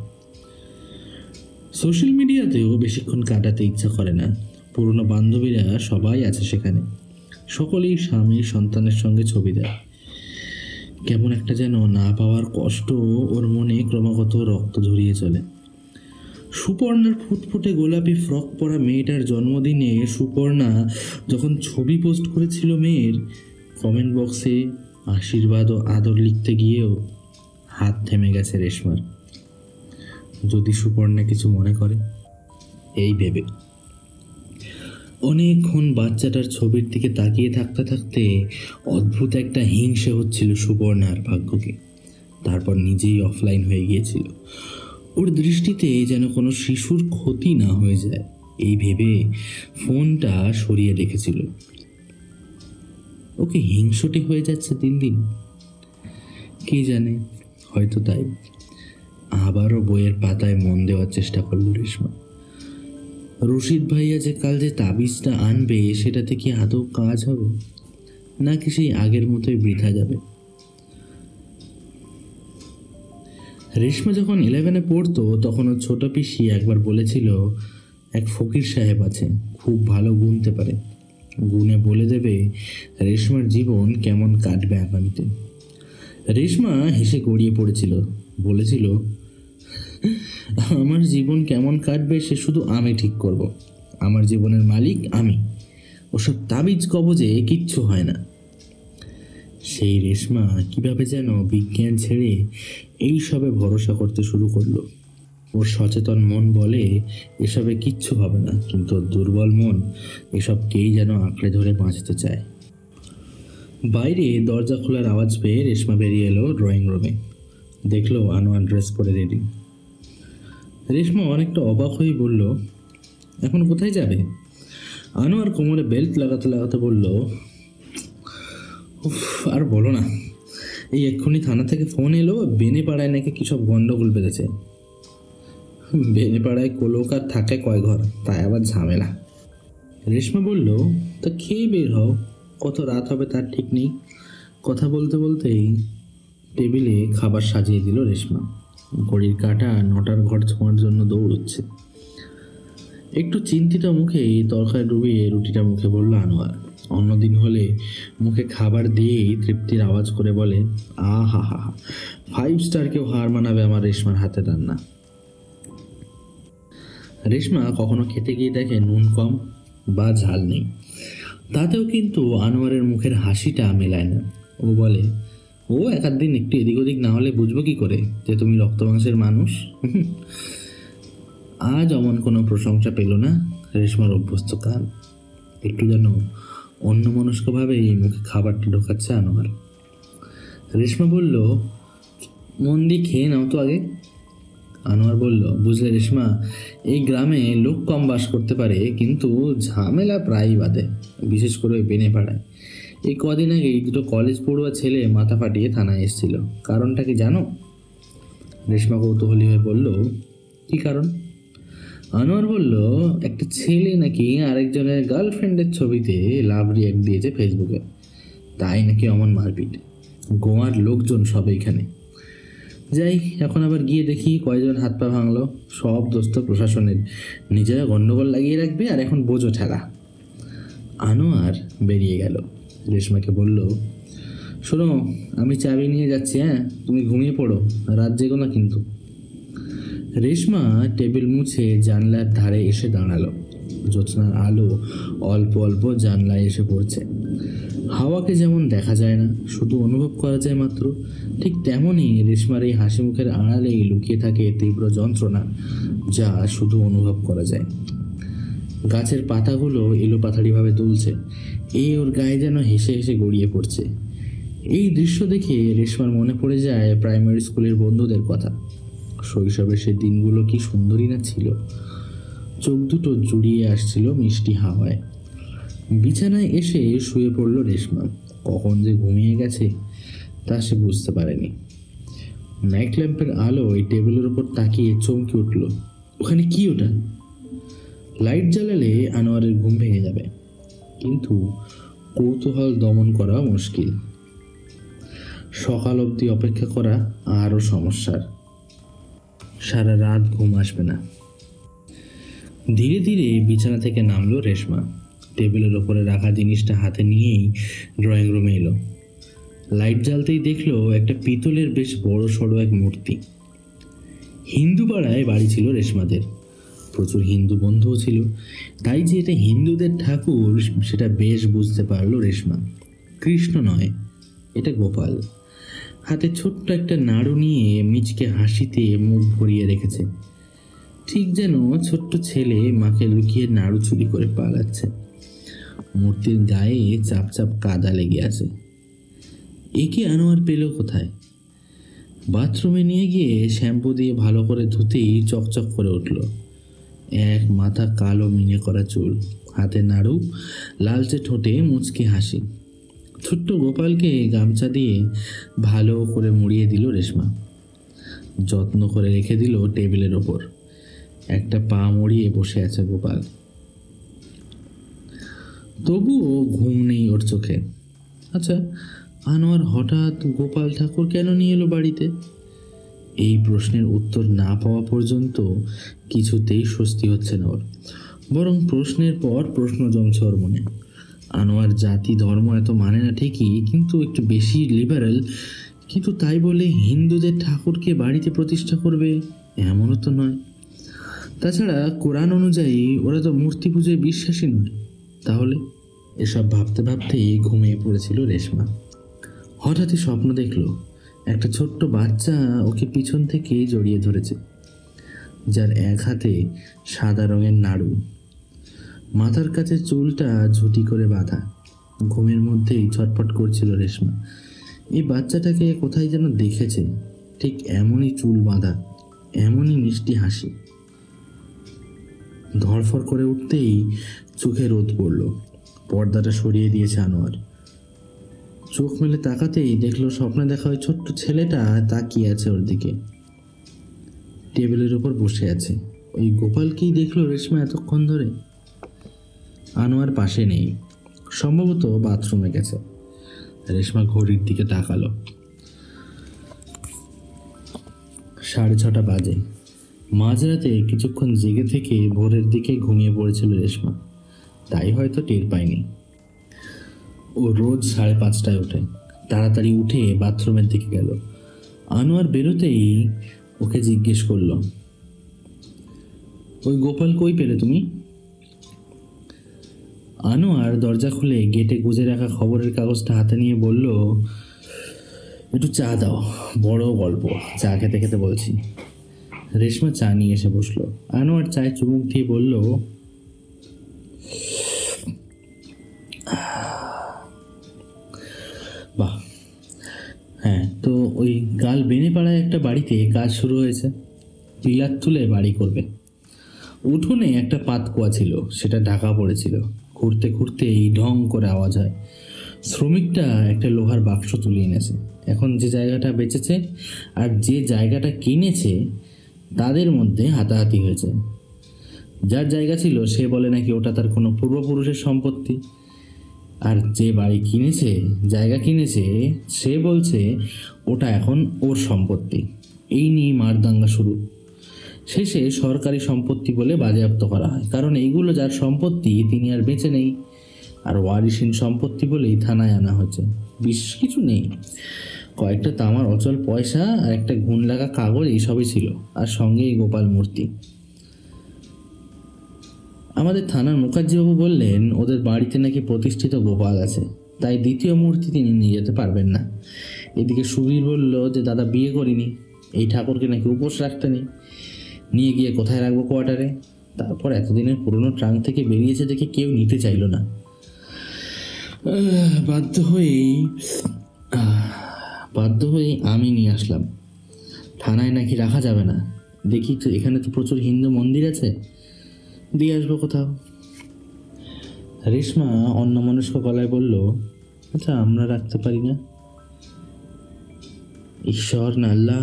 সোশ্যাল মিডিয়াতেও বেশিক্ষণ কাটাতে ইচ্ছা করে না। পুরনো বান্ধবীরা সবাই আছে সেখানে, সকলেই স্বামী সন্তানের সঙ্গে ছবি দেয়। কেমন একটা যেন না পাওয়ার কষ্ট ওর মনে ক্রমাগত রক্ত ঝরিয়ে চলে। সুপর্ণার ফুটফুটে গোলাপি ফ্রক পরা মেয়েটার জন্মদিনে সুপর্ণা যখন ছবি পোস্ট করেছিল মেয়ের, কমেন্ট বক্সে আশীর্বাদ ও আদর লিখতে গিয়েও হাত থেমে গেছে রেশমার। যদি সুপর্ণা কিছু মনে করে এই ভেবে। অনেকক্ষণ বাচ্চাটার ছবির দিকে তাকিয়ে থাকতে থাকতে অদ্ভুত একটা হিংসে হচ্ছিল সুপর্ণার ভাগ্যকে। তারপর নিজেই অফলাইন হয়ে গিয়েছিল। ওর দৃষ্টিতে যেন কোনো শিশুর ক্ষতি না হয়ে যায় এই ভেবে ফোনটা সরিয়ে রেখেছিল। ওকে হিংসটে হয়ে যাচ্ছে দিন দিন, কে জানে, হয়তো তাই। আবারও বইয়ের পাতায় মন দেওয়ার চেষ্টা করল রেশমা। রশিদ ভাইয়া যে কাল যে তাবিজটা আনবে সেটাতে কি আদৌ কাজ হবে, নাকি সেই আগের মতোই বৃথা যাবে? রেশমা যখন 11-এ পড়তো তখন ওর ছোট পিসি একবার বলেছিল এক ফকির সাহেব আছে, খুব ভালো গুনতে পারে, গুনে বলে দেবে রেশমার জীবন কেমন কাটবে আগামীতে। রেশমা হেসে গড়িয়ে পড়েছিল, বলেছিল আমার জীবন কেমন কাটবে সে শুধু আমি ঠিক করব, আমার জীবনের মালিক আমি, ওসব তাবিজ কবজে কিচ্ছু হয় না। সেই রেশমা কিভাবে যেন বিজ্ঞান ছেড়ে এই সবে ভরসা করতে শুরু করলো। ওর সচেতন মন বলে এসবে কিচ্ছু হবে না, কিন্তু দুর্বল মন এসবকেই যেন আঁকড়ে ধরে বাঁচতে চায়। বাইরে দরজা খোলার আওয়াজ পেয়ে রেশমা বেরিয়ে এলো ড্রয়িং রুমে। দেখলো আনোয়ার ড্রেস পরে রেডি। রেশমা অনেকটা অবাক হয়ে বলল, এখন কোথায় যাবে? আনোয়ার কোমরে বেল্ট লাগাতে লাগাতে বলল, উফ আর বলো না, এই এক্ষুনি থানা থেকে ফোন এলো, বেনেপাড়ায় নাকি কী সব গন্ডগোল বেঁধেছে। বেনেপাড়ায় কোলোকার থাকে কয় ঘর, তাই আবার ঝামেলা। রেশমা বলল, তা খেয়ে বের হও, কত রাত হবে তার ঠিক নেই। কথা বলতে বলতেই টেবিলে খাবার সাজিয়ে দিল রেশমা। ঘড়ির কাঁটা 9টার ঘর ছোঁয়ার জন্য দৌড়চ্ছে। একটু চিন্তিত মুখেই তরকারি ডুবিয়ে রুটিটা মুখে বলল আনোয়ার। অন্যদিন হলে মুখে খাবার দিয়েই তৃপ্তির আওয়াজ করে বলে, আহা হা হা, 5 স্টার কেউ হার মানাবে আমার রেশমার হাতের রান্না। রেশমা কখনো খেতে গিয়ে দেখে নুন কম বা ঝাল নেই, তাতেও কিন্তু আনোয়ারের মুখের হাসিটা মেলায় না। ও বলে, ও এক দিন একটু এদিক ওদিক না হলে বুঝবো কি করে যে তুমি রক্ত মাংসের মানুষ? আজ অমন কোনো প্রশংসা পেল না রেশমার অভ্যস্ত কান। একটু যেন অন্যমনস্কভাবে এই মুখে খাবারটা ঢোকাচ্ছে আনোয়ার। রেশমা বলল, মন দিয়ে খেয়ে নাও তো আগে। আনোয়ার বলল, বুঝলে রেশমা, এই গ্রামে লোক কম বাস করতে পারে, কিন্তু ঝামেলা প্রায়ই বাঁধে, বিশেষ করে ওই বেনেপাড়ায়। এই কদিন আগে এই দুটো কলেজ পড়ুয়া ছেলে মাথা ফাটিয়ে থানায় এসেছিল। কারণটা কি জানো? রেশমা কৌতূহলী হয়ে বলল, কি কারণ? আনোয়ার বলল, একটা ছেলে নাকি আরেকজনের গার্লফ্রেন্ডের ছবিতে লাভ রিয়াক্ট দিয়েছে ফেসবুকে, তাই নাকি অমন মারপিট। গোয়ার লোকজন সব এইখানে। যাই, এখন আবার গিয়ে দেখি কয়জন হাত পা ভাঙলো। সব দোস্ত প্রশাসনের, নিজেরা গন্ডগোল লাগিয়ে রাখবে আর এখন বোঝো ঠেলা। আনোয়ার বেরিয়ে গেল। রেশমাকে বলল, শোনো, আমি চাবি নিয়ে যাচ্ছি, হ্যাঁ, তুমি ঘুমিয়ে পড়ো, রাত জেগো না কিন্তু। রেশমা টেবিল মুছে জানলার ধারে এসে দাঁড়ালো। জ্যোৎস্নার আলো অল্প অল্প জানলায় এসে পড়ছে। হাওয়াকে যেমন দেখা যায় না, শুধু অনুভব করা যায় মাত্র, ঠিক তেমনই রেশমার এই হাসি মুখের আড়ালেই লুকিয়ে থাকে তীব্র যন্ত্রণা, যা শুধু অনুভব করা যায়। গাছের পাতাগুলো এলোপাথাড়িভাবে দুলছে, এই ওর গায়ে যেন হেসে হেসে গড়িয়ে পড়ছে। এই দৃশ্য দেখে রেশমার মনে পড়ে যায় প্রাইমারি স্কুলের বন্ধুদের কথা। শৈশবের সে দিনগুলো কি সুন্দরই না ছিল। চোখ দুটো জুড়িয়ে আসছিল মিষ্টি হাওয়ায়। বিছানায় এসে শুয়ে পড়ল রেশমা। কখন যে ঘুমিয়ে গেছে তা সে বুঝতে পারেনি। নাইট ল্যাম্পের আলো এই টেবিলের উপর তাকিয়ে চমকে উঠল। ওখানে কি ওটা? লাইট জ্বালালে আনোয়ারের ঘুম ভেঙে যাবে, কিন্তু কৌতূহল দমন করা মুশকিল। সকাল অবধি অপেক্ষা করা আরও সমস্যার। সারা রাত ঘুম আসবে না। ধীরে ধীরে বিছানা থেকে নামলো রেশমা। টেবিলের ওপরে রাখা জিনিসটা হাতে নিয়েই ড্রয়িং রুমে এলো। লাইট জ্বালতেই দেখলো একটা পিতলের বেশ বড় সড়ো এক মূর্তি। হিন্দু পাড়ায় বাড়ি ছিল রেশমাদের, প্রচুর হিন্দু বন্ধুও ছিল, তাই যে এটা হিন্দুদের ঠাকুর সেটা বেশ বুঝতে পারলো রেশমা। কৃষ্ণ নয়, এটা গোপাল। হাতে ছোট্ট একটা নাড়ু নিয়ে মিচকে হাসিতে মুখ ভরিয়ে রেখেছে, ঠিক যেন ছোট্ট ছেলে মাকে লুকিয়ে নাড়ু চুরি করে পালাচ্ছে। মূর্তির গায়ে চাপ চাপ কাদা লেগে আছে। একে আনোয়ার পেল কোথায়? বাথরুমে নিয়ে গিয়ে শ্যাম্পু দিয়ে ভালো করে ধুতেই চকচক করে উঠল। এক মাথা কালো মিনে করা চুল, হাতে নাড়ু, লালচে ঠোঁটে মুচকি হাসি। ছোট্ট গোপালকে গামছা দিয়ে ভালো করে মুড়িয়ে দিল রেশমা। যত্ন করে রেখে দিল টেবিলের ওপর। একটা পা মুড়িয়ে বসে আছে গোপাল। তবুও ঘুম নেই ওর চোখে। আচ্ছা, আনোয়ার হঠাৎ গোপাল ঠাকুর কেন নিয়ে এলো বাড়িতে? এই প্রশ্নের উত্তর না পাওয়া পর্যন্ত কিছুতেই স্বস্তি হচ্ছে না ওর, বরং প্রশ্নের পর প্রশ্ন জমছে ওর মনে। আনোয়ার জাতি ধর্ম এত মানে না ঠিকই, কিন্তু একটু বেশি লিবারেল। কিন্তু তাই বলে হিন্দুদের ঠাকুরকে বাড়িতে প্রতিষ্ঠা করবে এমনও তো নয়। তাছাড়া কোরআন অনুযায়ী ওরা তো মূর্তি পুজোয় বিশ্বাসী নয়। তাহলে এসব ভাবতে ভাবতেই ঘুমিয়ে পড়েছিল রেশমা। হঠাৎই স্বপ্ন দেখলো একটা ছোট্ট বাচ্চা ওকে পিছন থেকে জড়িয়ে ধরেছে, যার এক হাতে সাদা রঙের নাড়ু, মাথার কাছে চুলটা ঝুটি করে বাঁধা। ঘুমের মধ্যেই ছটফট করছিল রেশমা। এই বাচ্চাটাকে কোথায় যেন দেখেছে, ঠিক এমনই চুল বাঁধা, এমনই মিষ্টি হাসি। ধড়ফড় করে উঠতেই চোখে রোদ পড়ল। পর্দাটা সরিয়ে দিয়েছে আনোয়ার। চোখ মেলে তাকাতেই দেখলো স্বপ্নে দেখা ওই ছোট্ট ছেলেটা তাকিয়ে আছে ওর দিকে, টেবিলের উপর বসে আছে। ওই গোপালকেই দেখলো রেশমা এতক্ষণ ধরে। আনোয়ার পাশে নেই, সম্ভবত বাথরুমে গেছে। রেশমা ঘড়ির দিকে তাকালো। 6:30 বাজে। মাঝরাতে কিছুক্ষণ জেগে থেকে ভোরের দিকে ঘুমিয়ে পড়েছিল রেশমা, তাই হয়তো টের পায়নি। ও রোজ 5:30টায় ওঠে। তাড়াতাড়ি উঠে বাথরুমের দিকে গেল। আনোয়ার বেরোতেই ওকে জিজ্ঞেস করলো, ওই গোপাল কই পেলে তুমি? আনোয়ার দরজা খুলে গেটে গুজে রাখা খবরের কাগজটা হাতে নিয়ে বলল, একটু চা দাও, বড় গল্প, চা খেতে খেতে বলছি। রেশমা চা নিয়ে এসে বসলো। আনোয়ার চায়ে চুমুক দিয়ে বলল, বাহ, হ্যাঁ তো ওই কাল বেনেপাড়ায় একটা বাড়িতে কাজ শুরু হয়েছে। পিলার তুলে বাড়ি করবে। উঠোনে একটা পাতকুয়া ছিল, সেটা ঢাকা পড়েছিল। ঘুরতে ঘুরতে এই ঢং করে আওয়াজ হয়। শ্রমিকটা একটা লোহার বাক্স তুলে এনেছে। এখন যে জায়গাটা বেচেছে আর যে জায়গাটা কিনেছে তাদের মধ্যে হাতাহাতি হয়েছে। যার জায়গা ছিল সে বলে নাকি ওটা তার কোনো পূর্বপুরুষের সম্পত্তি, আর যে বাড়ি কিনেছে, জায়গা কিনেছে, সে বলছে ওটা এখন ওর সম্পত্তি। এই নিয়ে মারদাঙ্গা শুরু। শেষে সরকারি সম্পত্তি বলে বাজেয়াপ্ত করা হয়, কারণ এইগুলো যার সম্পত্তি তিনি আর বেঁচে নেই, আর ওয়ারিশহীন সম্পত্তি বলেই থানায় আনা হয়েছে। বিশেষ কিছু নেই, কয়েকটা তামার অচল পয়সা আর একটা গুণ লাগা কাগজ, এইসবই ছিল, আর সঙ্গে এই গোপাল মূর্তি। আমাদের থানার মুখার্জিবাবু বললেন ওদের বাড়িতে নাকি প্রতিষ্ঠিত গোপাল আছে, তাই দ্বিতীয় মূর্তি তিনি নিয়ে যেতে পারবেন না। এদিকে সুবীর বলল যে দাদা বিয়ে করিনি, এই ঠাকুরকে নাকি উপোস রাখতে নেই, নিয়ে গিয়ে কোথায় রাখবো কোয়ার্টারে। তারপর এতদিনের পুরনো ট্রাঙ্ক থেকে বেরিয়েছে দেখে কেউ নিতে চাইল না। বাধ্য হয়েই আমি নিয়ে আসলাম। থানায় নাকি রাখা যাবে না। দেখি তো, এখানে তো প্রচুর হিন্দু মন্দির আছে, দিয়ে আসবো কোথাও। রেশমা অন্যমনস্ক গলায় বলল, আচ্ছা আমরা রাখতে পারি না? ঈশ্বর না আল্লাহ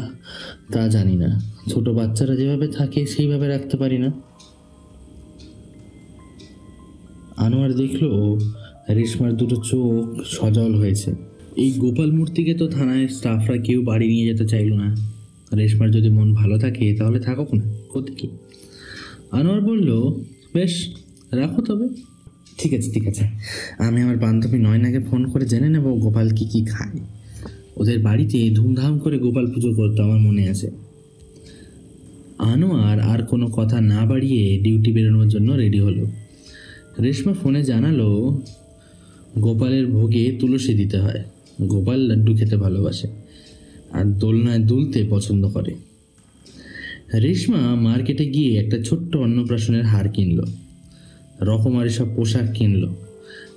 তা জানি না, ছোট বাচ্চারা যেভাবে থাকে সেইভাবে রাখতে পারি না। আনোয়ার দেখলো রেশমার দুটো চোখ সজল হয়েছে। এই গোপাল মূর্তিকে তো থানায় স্টাফরা কেউ বাড়ি নিয়ে যেতে চাইল না। রেশমার যদি মন ভালো থাকে তাহলে থাকুক না, ক্ষতি কি? আনোয়ার বলল, বেশ, রাখো তবে। ঠিক আছে ঠিক আছে, আমি আমার বান্ধবী নয়নাকে ফোন করে জেনে নেব গোপাল কি কি খায়। ওদের বাড়িতে ধুমধাম করে গোপাল পুজো করতো, আমার মনে আছে। আনোয়ার আর কোনো কথা না বাড়িয়ে ডিউটি বেরোনোর জন্য রেডি হলো। রেশমা ফোনে জানালো গোপালের ভোগে তুলসী দিতে হয়। গোপাল লাড্ডু খেতে ভালোবাসে আর দোলনায় দুলতে পছন্দ করে। রেশমা মার্কেটে গিয়ে একটা ছোট্ট অন্নপ্রাশনের হার কিনলো, রকমারি সব পোশাক কিনলো,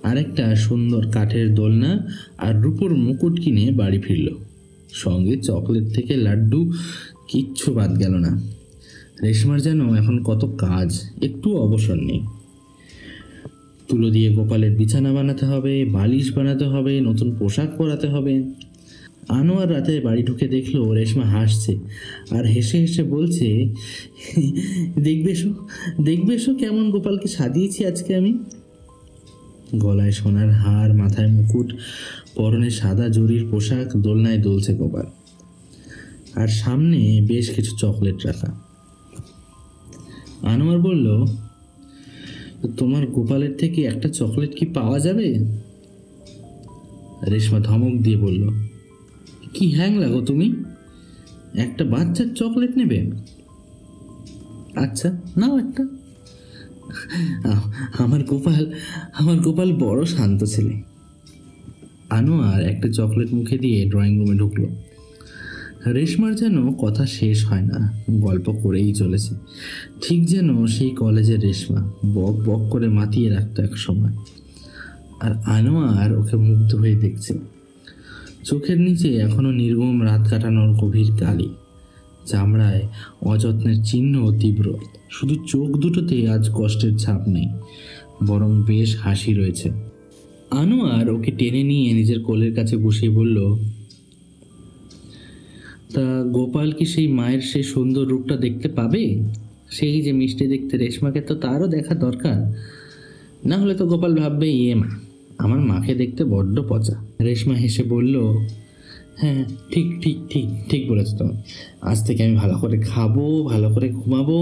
আর একটা সুন্দর কাঠের দোলনা আর রূপোর মুকুট কিনে বাড়ি ফিরল। সঙ্গে চকলেট থেকে লাড্ডু, কিচ্ছু বাদ গেল না। রেশমার যেন এখন কত কাজ, একটু অবসর নেই। তুলো দিয়ে গোপালের বিছানা বানাতে হবে, বালিশ বানাতে হবে, নতুন পোশাক পরাতে হবে। আনোয়ার রাতে বাড়ি ঢুকে দেখলো রেশমা হাসছে আর হেসে হেসে বলছে, দেখবে এসো কেমন গোপালকে সাজিয়েছি আজকে আমি। গলায় সোনার হার, মাথায় মুকুট, পরনে সাদা জরির পোশাক, দোলনায় দুলছে গোপাল, আর সামনে বেশ কিছু চকলেট রাখা। আনোয়ার বলল, তোমার গোপালের থেকে একটা চকলেট কি পাওয়া যাবে? রেশমা ধমক দিয়ে বলল, কি হ্যাং লাগো তুমি, একটা বাচ্চার চকলেট নেবে? আচ্ছা নাও একটা। আমার গোপাল বড় শান্ত ছেলে। আনোয়ার একটা চকলেট মুখে দিয়ে ড্রয়িং রুমে ঢুকলো। রেশমার যেন কথা শেষ হয় না, গল্প করেই চলেছে, ঠিক যেন সেই কলেজের রেশমা, বক বক করে মাতিয়ে রাখতো এক সময়। আর আনোয়ার ওকে মুগ্ধ হয়ে দেখছে। চোখের নিচে এখনো নির্মম রাত কাটানোর গভীর কালি, চামড়ায় অযত্নের চিহ্ন তীব্র, শুধু চোখ দুটোতে আজ কষ্টের ছাপ নেই, বরং বেশ হাসি রয়েছে। আনোয়ার ওকে টেনে নিয়ে নিজের কোলের কাছে বসিয়ে বলল, তা গোপাল কি সেই মায়ের সেই সুন্দর রূপটা দেখতে পাবে? সেই যে মিষ্টি দেখতে রেশমাকে তো তারও দেখা দরকার, না হলে তো গোপাল ভাববে, ইয়ে মা, আমার মাকে দেখতে বড্ড পচা। রেশমা হেসে বলল, হ্যাঁ ঠিক ঠিক ঠিক ঠিক বলেছো তুমি, আজ থেকে আমি ভালো করে খাবো, ভালো করে ঘুমাবো,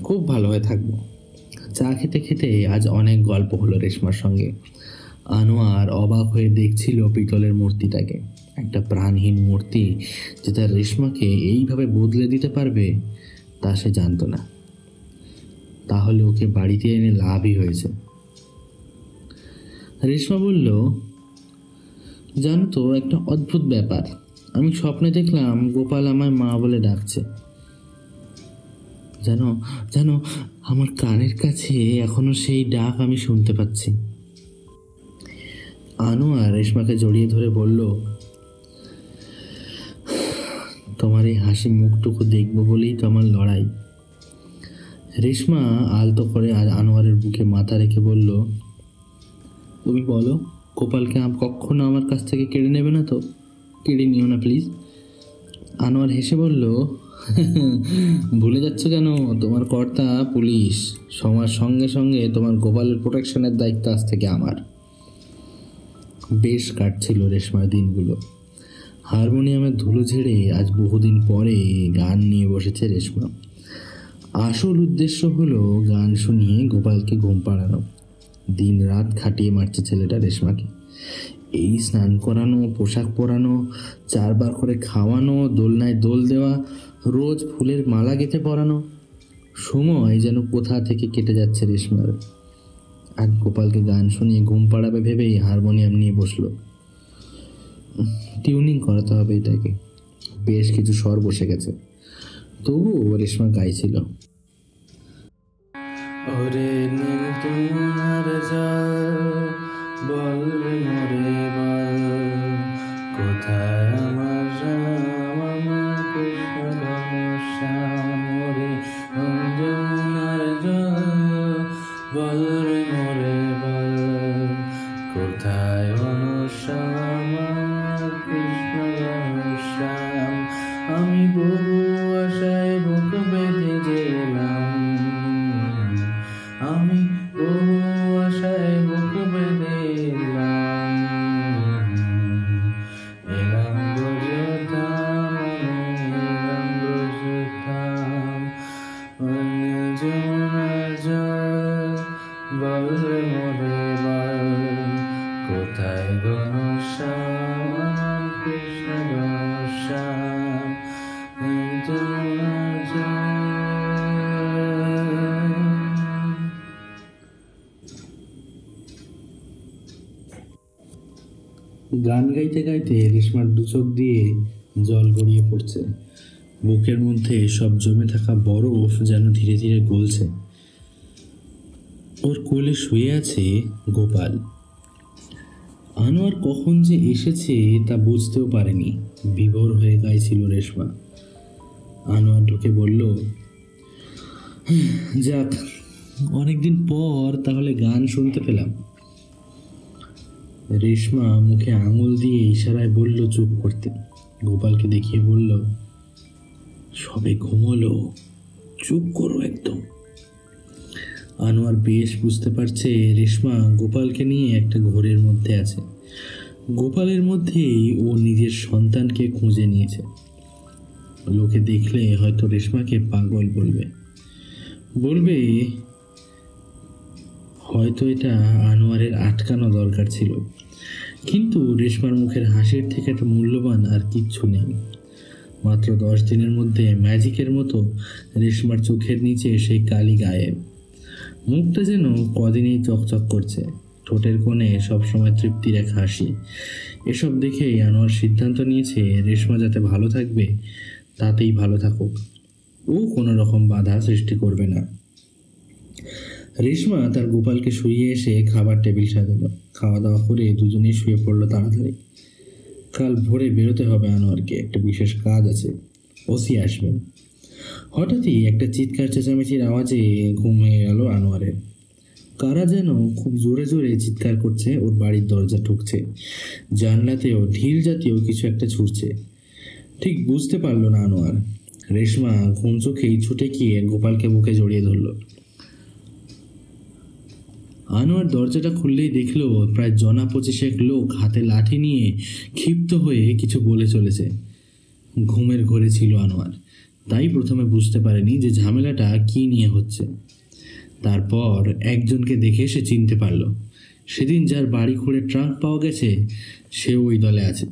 খুব ভালো হয়ে থাকবো। চা খেতে খেতে আজ অনেক গল্প হলো রেশমার সঙ্গে। আনোয়ার অবাক হয়ে দেখছিল পিতলের মূর্তিটাকে, একটা প্রাণহীন মূর্তি যেটা রেশমাকে এইভাবে বদলে দিতে পারবে তা সে জানতো না। তাহলে ওকে বাড়িতে এনে লাভই হয়েছে। রেশমা বলল, জানো তো একটা অদ্ভুত ব্যাপার, আমি স্বপ্নে দেখলাম গোপাল আমায় মা বলে ডাকছে। জানো জানো আমার কানের কাছে এখনো সেই ডাক আমি শুনতে পাচ্ছি। আনোয়ার রেশমাকে জড়িয়ে ধরে বলল, তোমার এই হাসি মুখটুকু দেখবো বলেই তো আমার লড়াই। রেশমা আলতো করে আনোয়ারের বুকে মাথা রেখে বলল, তুমি বলো, গোপালকে কখনো আমার কাছ থেকে কেড়ে নেবে না তো? কেড়ে নিও না প্লিজ। আনোয়ার হেসে বলল, ভুলে যাচ্ছ কেন, তোমার কর্তা পুলিশ, সময়ের সঙ্গে সঙ্গে তোমার গোপালের প্রোটেকশনের দায়িত্ব আজ থেকে আমার। বেশ কাটছিল রেশমার দিনগুলো। হারমোনিয়ামের ধুলো ঝেড়ে আজ বহুদিন পরে গান নিয়ে বসেছে রেশমা। আসল উদ্দেশ্য হলো গান শুনিয়ে গোপালকে ঘুম পাড়ানো। দিন রাত খাটিয়ে মারছে ছেলেটা রেশমাকে, এই স্নান করানো, পোশাক পরানো, 4 বার করে খাওয়ানো, দোলনায় দোল দেওয়া, রোজ ফুলের মালা গেঁথে পরানো। সময় যেন কোথা থেকে কেটে যাচ্ছে রেশমার। আজ গোপালকে গান শুনিয়ে ঘুম পাড়াবে ভেবেই হারমোনিয়াম নিয়ে বসলো। টিউনিং করাতে হবে এটাকে, বেশ কিছু স্বর বসে গেছে, তবুও রেশমা গাইছিল, ওরে নীল তোমার জল বল মরে বল, কোথায় আমার রাম আমার কৃষ্ণ শ্যাম, ওরে যমুনার জল বল রে মরে বল, কোথায় অনুশ্যাম আমার কৃষ্ণ শ্যাম, আমি বহু আশায় বুক বেঁধে গেলাম, আমি বহু আশায় ঘনশ্যাম কৃষ্ণ ঘনশ্যাম গান গাইতে গাইতে রেশমার দু চোখ দিয়ে জল গড়িয়ে পড়ছে। বুকের মধ্যে সব জমে থাকা বরফ যেন ধীরে ধীরে গলছে। ওর কোলে শুয়ে আছে গোপাল। আনোয়ার কখন যে এসেছে তা বুঝতেও পারেনি। বিভোর হয়ে গাইছিল রেশমা। আনোয়ার ঢুকে বলল, যাক, অনেকদিন পর তাহলে গান শুনতে পেলাম। রেশমা মুখে আঙুল দিয়ে ইশারায় বলল চুপ করতে। গোপালকে দেখিয়ে বলল, সবে ঘুমোলো, চুপ করো একদম। আনোয়ার বেশ বুঝতে পারছে রেশমা গোপালকে নিয়ে একটা ঘোরের মধ্যে আছে। গোপালের মধ্যেই ও নিজের সন্তানকে খুঁজে নিয়েছে। লোকে দেখলে হয়তো রেশমাকে পাগল বলবে হয়তো এটা আনোয়ারের আটকানো দরকার ছিল। কিন্তু রেশমার মুখের হাসির থেকে একটা মূল্যবান আর কিচ্ছু নেই। মাত্র 10 দিনের মধ্যে ম্যাজিকের মতো রেশমার চোখের নিচে সেই কালি গায়েব। মুখটা যেন কদিনেই চকচক করছে, ঠোঁটের কোণে সবসময় তৃপ্তির এক হাসি। এসব দেখেই আনোয়ার সিদ্ধান্ত নিয়েছে রেশমা যাতে ভালো থাকবে তাতেই ভালো থাকুক, ও কোনো রকম বাধা সৃষ্টি করবে না। রেশমা তার গোপালকে শুইয়ে এসে খাবার টেবিল সাজালো। খাওয়া দাওয়া করে দুজনেই শুয়ে পড়লো তাড়াতাড়ি। কাল ভোরে বেরোতে হবে আনোয়ারকে, একটা বিশেষ কাজ আছে, ওসি আসবেন। হঠাৎই একটা চিৎকার চেঁচামেচির আওয়াজে ঘুম হয়ে গেল আনোয়ারের। কারা যেন খুব জোরে জোরে চিৎকার করছে। ওর বাড়ির দরজা ঠুকছে, জানলাতেও ঢিল জাতীয় কিছু একটা ছুটছে। ঠিক বুঝতে পারল না আনোয়ার। রেশমা ঘুম চোখেই ছুটে গিয়ে গোপালকে বুকে জড়িয়ে ধরল। আনোয়ার দরজাটা খুললেই দেখলো প্রায় 25 লোক হাতে লাঠি নিয়ে ক্ষিপ্ত হয়ে কিছু বলে চলেছে। ঘুমের ঘোরে ছিল আনোয়ার, তাই প্রথমে বুঝতে পারেনি যে ঝামেলাটা কি নিয়ে হচ্ছে। তারপর একজনকে দেখে সে চিনতে পারল। সেদিন যার বাড়ি খুঁড়ে ট্রাঙ্ক পাওয়া গেছে সে ওই দলে আছে।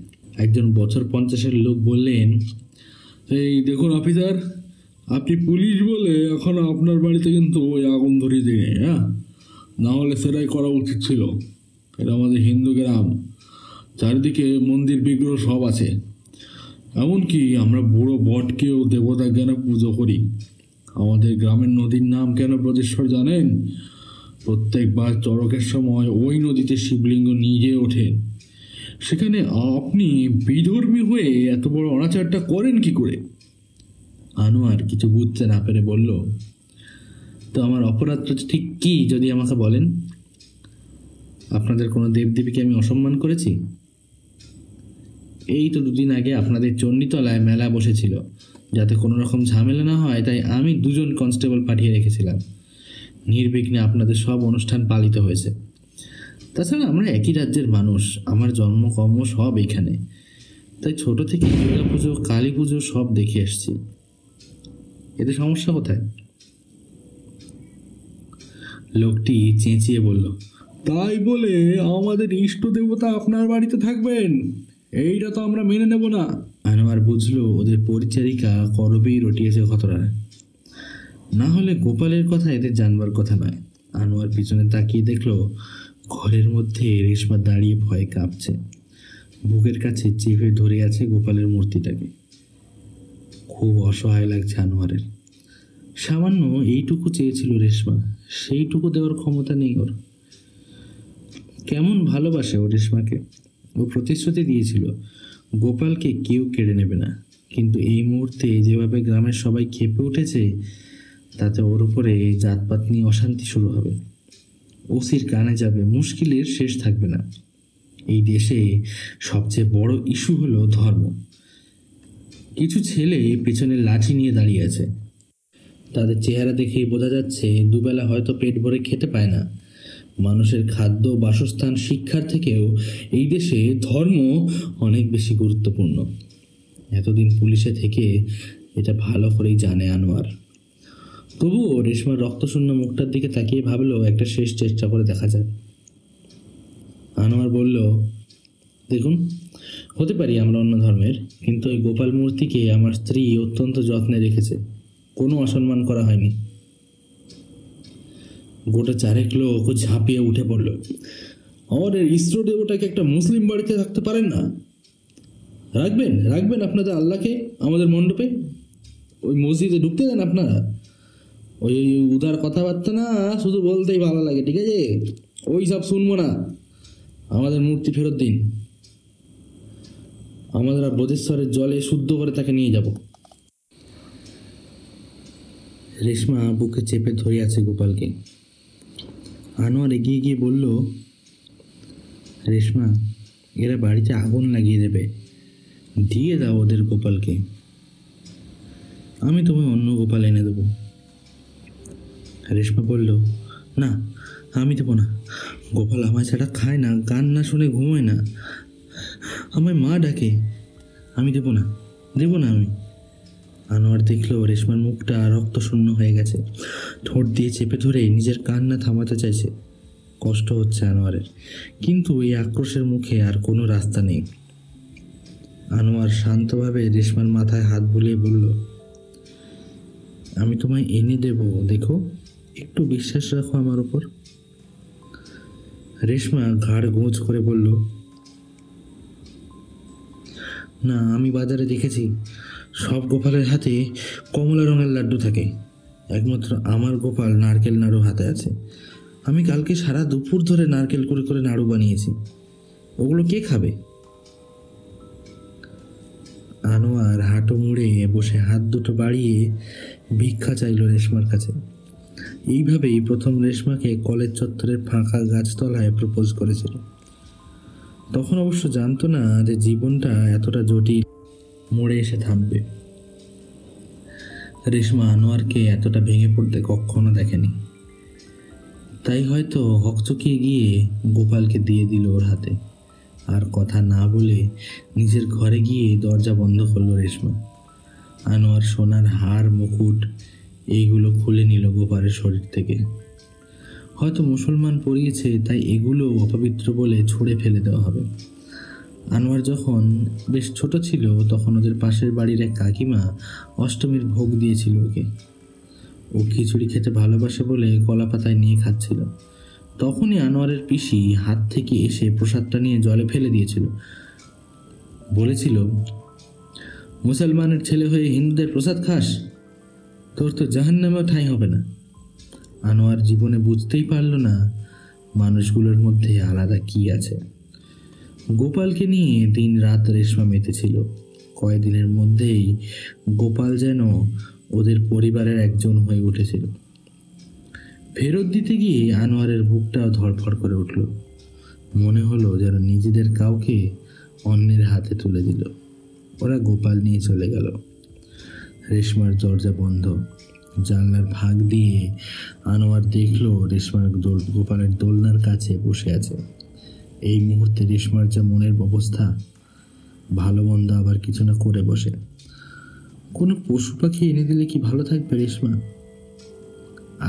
একজন বছর 50-এর লোক বললেন, এই দেখুন অফিসার, আপনি পুলিশ বলে এখন আপনার বাড়িতে কিন্তু ওই আগুন ধরিয়ে দিই, হ্যাঁ, না হলে সেটাই করা উচিত ছিল। এটা আমাদের হিন্দু গ্রাম, চারিদিকে মন্দির বিগ্রহ সব আছে। এমনকি আমরা বুড়ো বটকেও দেবতা জ্ঞানে পুজো করি। আমাদের গ্রামের নদীর নাম কেন ব্রজেশ্বর জানেন? প্রত্যেকবার চড়কের সময় ওই নদীতে শিবলিঙ্গ নিজে ওঠেন। সেখানে আপনি বিধর্মী হয়ে এত বড় অনাচারটা করেন কি করে? আনোয়ার কিছু বুঝতে না পেরে বলল, তো আমার অপরাধটা ঠিক কি যদি আমাকে বলেন? আপনাদের কোনো দেবদেবীকে আমি অসম্মান করেছি? এই তো 2 দিন আগে আপনাদের চণ্ডীতলায় মেলা বসেছিল, যাতে কোনো রকম ঝামেলা না হয় তাই আমি 2 জন কনস্টেবল পাঠিয়ে রেখেছিলাম। নির্বিঘ্নে আপনাদের সব অনুষ্ঠান পালিত হয়েছে। তাছাড়া আমরা একই রাজ্যের মানুষ, আমার জন্মকর্ম সব এখানে, তাই ছোট থেকে দুর্গা পুজো, কালী পুজো সব দেখে এসছি। এতে সমস্যা কোথায়? লোকটি চেঁচিয়ে বলল, তাই বলে আমাদের ইষ্ট দেবতা আপনার বাড়িতে থাকবেন? এইটা তো আমরা মেনে নেব না। আনোয়ার বুঝলো ওদের পরিচারিকা করবেই রটিয়েছে খতরা। না হলে গোপালের কথা এদের জানবার কথা নয়। আনোয়ার পিছনে তাকিয়ে দেখলো ঘরের মধ্যে রেশমা দাঁড়িয়ে ভয়ে কাঁপছে। বুকের কাছে চেপে ধরে আছে গোপালের মূর্তিটাকে। খুব অসহায় লাগছে আনোয়ারের। সামান্য এইটুকু চেয়েছিল রেশমা, সেইটুকু দেওয়ার ক্ষমতা নেই ওর। কেমন ভালোবাসে ও রেশমাকে। ও প্রতিশ্রুতি দিয়েছিল গোপালকে কেউ কেড়ে নেবে না, কিন্তু এই মুহূর্তে যেভাবে গ্রামের সবাই ক্ষেপে উঠেছে তাতে ওর উপরে জাতপাত নিয়ে অশান্তি শুরু হবে। ওসির কানে যাবে, মুশকিলের শেষ থাকবে না। এই দেশে সবচেয়ে বড় ইস্যু হলো ধর্ম। কিছু ছেলে পেছনে লাঠি নিয়ে দাঁড়িয়ে আছে। তাদের চেহারা দেখেই বোঝা যাচ্ছে দুবেলা হয়তো পেট ভরে খেতে পায় না। মানুষের খাদ্য, বাসস্থান, শিক্ষার থেকেও এই দেশে ধর্ম অনেক বেশি গুরুত্বপূর্ণ। এতদিন পুলিশে থেকে এটা ভালো করেই জানে আনোয়ার। তবুও রেশমার রক্তশূন্য মুখটার দিকে তাকিয়ে ভাবলো একটা শেষ চেষ্টা করে দেখা যাক। আনোয়ার বলল, দেখুন, হতে পারি আমরা অন্য ধর্মের, কিন্তু ওই গোপাল মূর্তিকে আমার স্ত্রী অত্যন্ত যত্নে রেখেছে, কোনো অসম্মান করা হয়নি। গোটা চারেক লোক ঝাঁপিয়ে উঠে পড়ল। আমাদের ইষ্ট দেবতাকে একটা মুসলিম বাড়িতে রাখতে পারেন না? রাখবেন রাখবেন আপনাদের আল্লাহকে আমাদের মণ্ডপে? ওই মসজিদে ঢুকতে দেন আপনারা? ওই উদার কথাবার্তা না শুধু বলতেই ভালো লাগে, ঠিক আছে? ওই সব শুনবো না। আমাদের মূর্তি ফেরত দিন, আমাদের বোধেশ্বরের জলে শুদ্ধ করে তাকে নিয়ে যাব। রেশমা বুকে চেপে ধরে আছে গোপালকে। আনোয়ার এগিয়ে গিয়ে বলল, রেশমা, এরা বাড়িতে আগুন লাগিয়ে দেবে, দিয়ে দাও ওদের গোপালকে, আমি তোমায় অন্য গোপাল এনে দেবো। রেশমা বলল, না, আমি দেবো না। গোপাল আমায় ছাড়া খায় না, গান না শুনে ঘুমোয় না, আমায় মা ডাকে, আমি দেবো না, দেবো না আমি। আনোয়ার দেখলো রেশমার মুখটা রক্তশূন্য হয়ে গেছে, ঠোঁট দিয়ে চেপে ধরে নিজের কান্না থামাতে চাইছে। কষ্ট হচ্ছে আনোয়ারের, কিন্তু এই আক্রোশের মুখে আর কোনো রাস্তা নেই। আনোয়ার শান্তভাবে রেশমার মাথায় হাত বুলিয়ে বলল, আমি তোমায় এনে দেব, দেখো, একটু বিশ্বাস রাখো আমার উপর। রেশমা ঘাড় গোঁজ করে বলল, না, আমি বাজারে দেখেছি সব গোপালের হাতে কমলা রঙের লাড্ডু থাকে, একমাত্র আমার গোপাল নারকেল নাড়ু হাতে আছে। আমি কালকে সারা দুপুর ধরে নারকেল করে করে নাড়ু বানিয়েছি, ওগুলো কে খাবে? আনোয়ার হাঁটু মুড়ে বসে হাত দুটো বাড়িয়ে ভিক্ষা চাইল রেশমার কাছে। এইভাবেই প্রথম রেশমাকে কলেজ চত্বরের ফাঁকা গাছতলায় প্রপোজ করেছিল। তখন অবশ্য জানতো না যে জীবনটা এতটা জটিল মোড়ে এসে থামবে। রেশমা আনোয়ারকে এতটা ভেঙে পড়তে কখনো দেখেনি, তাই হয়তো হকচকিয়ে গিয়ে গোপালকে দিয়ে দিল ওর হাতে। আর কথা না বলে নিজের ঘরে গিয়ে দরজা বন্ধ করলো রেশমা। আনোয়ার সোনার হার, মুকুট এইগুলো খুলে নিল গোপালের শরীর থেকে। হয়তো মুসলমান পরিয়েছে, তাই এগুলো অপবিত্র বলে ছুঁড়ে ফেলে দেওয়া হবে। আনোয়ার যখন বেশ ছোট ছিল, তখন ওদের পাশের বাড়ির এক কাকিমা অষ্টমীর ভোগ দিয়েছিল ওকে। ও খিচুড়ি খেতে ভালোবাসে বলে কলা পাতায় নিয়ে খাচ্ছিল। তখনই আনোয়ারের পিসি হাত থেকে এসে প্রসাদটা নিয়ে জলে ফেলে দিয়েছিল। বলেছিল, মুসলমানের ছেলে হয়ে হিন্দুদের প্রসাদ খাস, তোর তো জাহান্নামেও ঠাঁই হবে না। আনোয়ার জীবনে বুঝতেই পারল না মানুষগুলোর মধ্যে আলাদা কি আছে। গোপালকে নিয়ে দিন রাত রেশমা মেতেছিল। কয়েকদিনের মধ্যেই গোপাল যেন ওদের পরিবারের একজন হয়ে উঠেছিল। ফেরত দিতে গিয়ে আনোয়ারের বুকটাও ধড়ফড় করে উঠল। মনে হলো যেন নিজেদের কাউকে অন্যের হাতে তুলে দিল। ওরা গোপাল নিয়ে চলে গেল। রেশমার দরজা বন্ধ। জানলার ফাঁক দিয়ে আনোয়ার দেখলো রেশমার গোপালের দোলনার কাছে বসে আছে। এই মুহূর্তে রেশমার যা মনের অবস্থা, ভালো মন্দ আবার কিছু না করে বসে। কোনো পশু পাখি এনে দিলে কি ভালো থাকবে রেশমা?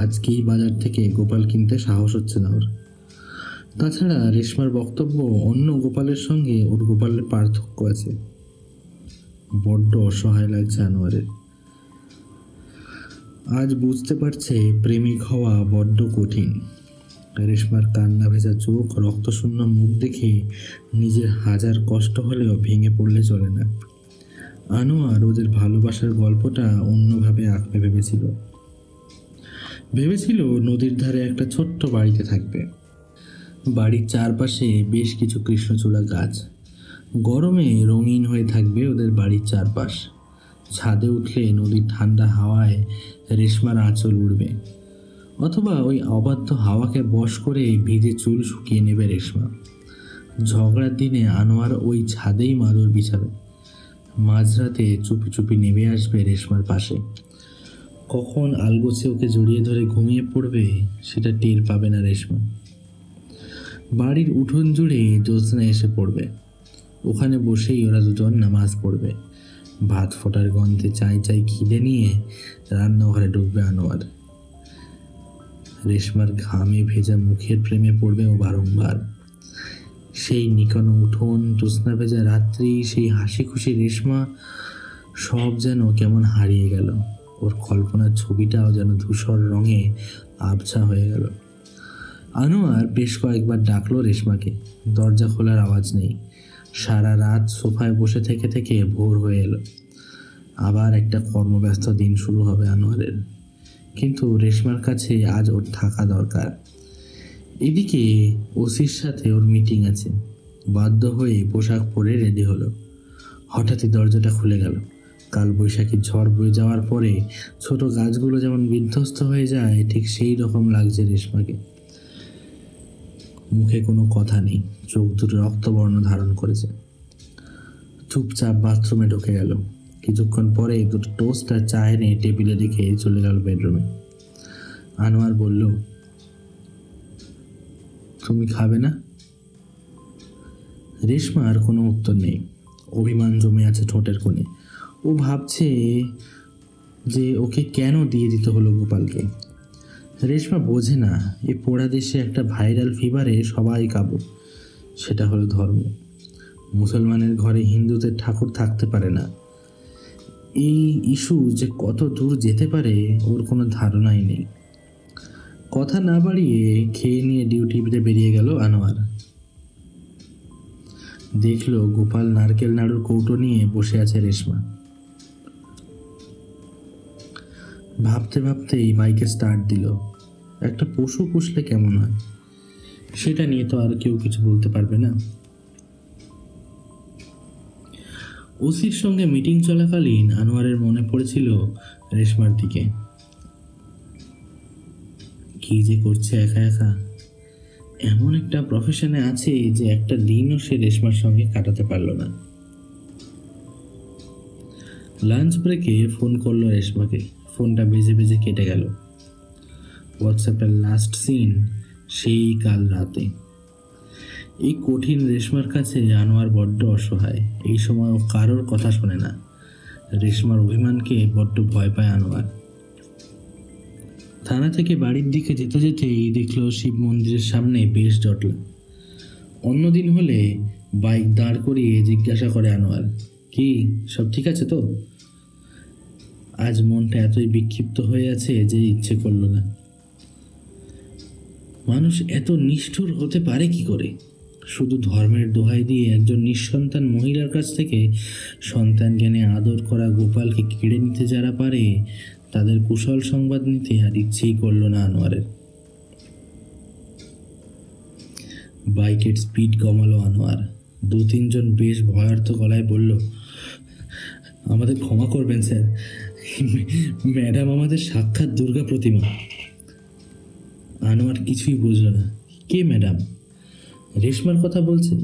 আজকেই বাজার থেকে গোপাল কিনতে সাহস হচ্ছে না ওর। তাছাড়া রেশমার বক্তব্য, অন্য গোপালের সঙ্গে ওর গোপালের পার্থক্য আছে। বড্ড অসহায় লাগছে আনোয়ারের। আজ বুঝতে পারছে প্রেমিক হওয়া বড্ড কঠিন। রেশমার কান্না ভেজা চোখ, রক্তশূন্য মুখ দেখে নিজের হাজার কষ্ট হলেও ভেঙে পড়লে চলে না। আনোয়ার ওদের ভালোবাসার গল্পটা অন্যভাবে আঁকবে ভেবেছিল নদীর ধারে একটা ছোট্ট বাড়িতে থাকবে। বাড়ির চারপাশে বেশ কিছু কৃষ্ণচূড়া গাছ। গরমে রঙিন হয়ে থাকবে ওদের বাড়ির চারপাশ। ছাদে উঠলে নদীর ঠান্ডা হাওয়ায় রেশমার আঁচল উড়বে, অথবা ওই অবাধ্য হাওয়াকে বশ করে ভিজে চুল শুকিয়ে নেবে রেশমা। ঝগড়ার দিনে আনোয়ার ওই ছাদেই মাদুর বিছাবে। মাঝরাতে চুপি চুপি নেমে আসবে রেশমার পাশে। কখন আলগোছে ওকে জড়িয়ে ধরে ঘুমিয়ে পড়বে সেটা টের পাবে না রেশমা। বাড়ির উঠোন জুড়ে জ্যোৎস্না এসে পড়বে। ওখানে বসেই ওরা দুজন নামাজ পড়বে। ভাত ফোটার গন্ধে চাই চাই খিদে নিয়ে রান্নাঘরে ঢুকবে আনোয়ার। রেশমার ঘামে ভেজা মুখের প্রেমে পড়বে ও বারংবার। সেই নিকানো উঠোন, জ্যোৎস্না ভেজা রাত্রি, সেই হাসি খুশি রেশমা, সব যেন কেমন হারিয়ে গেল। ওর কল্পনার ছবিটাও যেন ধূসর রঙে আবছা হয়ে গেল। আনোয়ার বেশ কয়েকবার ডাকলো রেশমাকে, দরজা খোলার আওয়াজ নেই। সারা রাত সোফায় বসে থেকে থেকে ভোর হয়ে এলো। আবার একটা কর্মব্যস্ত দিন শুরু হবে আনোয়ারের, কিন্তু রেশমার কাছে আজ ওর থাকা দরকার। এদিকে ওসির সাথে ওর মিটিং আছে। বাধ্য হয়ে পোশাক পরে রেডি হলো। হঠাৎই দরজাটা খুলে গেল। কাল বৈশাখী ঝড় বয়ে যাওয়ার পরে ছোট গাছগুলো যেমন বিধ্বস্ত হয়ে যায়, ঠিক সেই রকম লাগছে রেশমাকে। মুখে কোনো কথা নেই, চোখ দুটো রক্তবর্ণ ধারণ করেছে। চুপচাপ বাথরুমে ঢুকে গেল। কিছুক্ষণ পরে দুটো টোস্ট আর চা এনে টেবিলে রেখে চলে গেল বেডরুমে। আনোয়ার বলল, তুমি খাবে না? রেশমার কোনো উত্তর নেই। অভিমান জমে আছে ঠোঁটের কোণে। ও ভাবছে যে ওকে কেন দিয়ে দিতে হলো গোপালকে। রেশমা বোঝে না, এই পোড়া দেশে একটা ভাইরাল ফিভারে সবাই কাবু, সেটা হলো ধর্ম। মুসলমানের ঘরে হিন্দুদের ঠাকুর থাকতে পারে না। এই ইস্যু যে কত দূর যেতে পারে ওর কোনো ধারণাই নেই। কথা না বাড়িয়ে খেয়ে নিয়ে ডিউটিতে বেরিয়ে গেল আনোয়ার। দেখলো গোপাল নারকেল নাড়ুর কৌটো নিয়ে বসে আছে রেশমা। ভাবতে ভাবতেই বাইকে স্টার্ট দিল। একটা পশু পুষলে কেমন হয়, সেটা নিয়ে তো আর কেউ কিছু বলতে পারবে না। ওসির সঙ্গে মিটিং চলাকালীন আনোয়ারের মনে পড়েছিল রেশমার দিকে। কি যে করছে একা একা। এমন একটা প্রফেশনে আছে যে একটা দিনও সে রেশমার সঙ্গে কাটাতে পারল না। লাঞ্চ ব্রেকে ফোন করলো রেশমাকে। ফোনটা বেজে বেজে কেটে গেল। হোয়াটসঅ্যাপের লাস্ট সিন সেই কাল রাতে। এই কঠিন রেশমার কাছে আনোয়ার বড্ড অসহায়। এই সময় ও কারোর কথা শোনে না। রেশমার অভিমানকে বড্ড ভয় পায় আনোয়ার। থানা থেকে বাড়ির দিকে যেতে যেতেই দেখলো শিব মন্দিরের সামনে বেশ জটলা। অন্যদিন হলে বাইক দাঁড় করিয়ে জিজ্ঞাসা করে আনোয়ার, কি সব ঠিক আছে তো? আজ মনটা এতই বিক্ষিপ্ত হয়ে আছে যে ইচ্ছে করলো না। মানুষ এত নিষ্ঠুর হতে পারে কি করে? শুধু ধর্মের দোহাই দিয়ে একজন নিঃসন্তান মহিলার কাছ থেকে সন্তান জ্ঞানে আদর করা গোপালকে কেড়ে নিতে যারা পারে, তাদের কুশল সংবাদ নিতে আর ইচ্ছেই করল না আনোয়ারের। বাইকের স্পিড কমালো আনোয়ার। 2-3 জন বেশ ভয়ার্থ গলায় বলল, আমাদের ক্ষমা করবেন স্যার, ম্যাডাম আমাদের সাক্ষাৎ দুর্গা প্রতিমা। আনোয়ার কিছুই বুঝল না। কে ম্যাডাম? রেশমার কথা বলছে?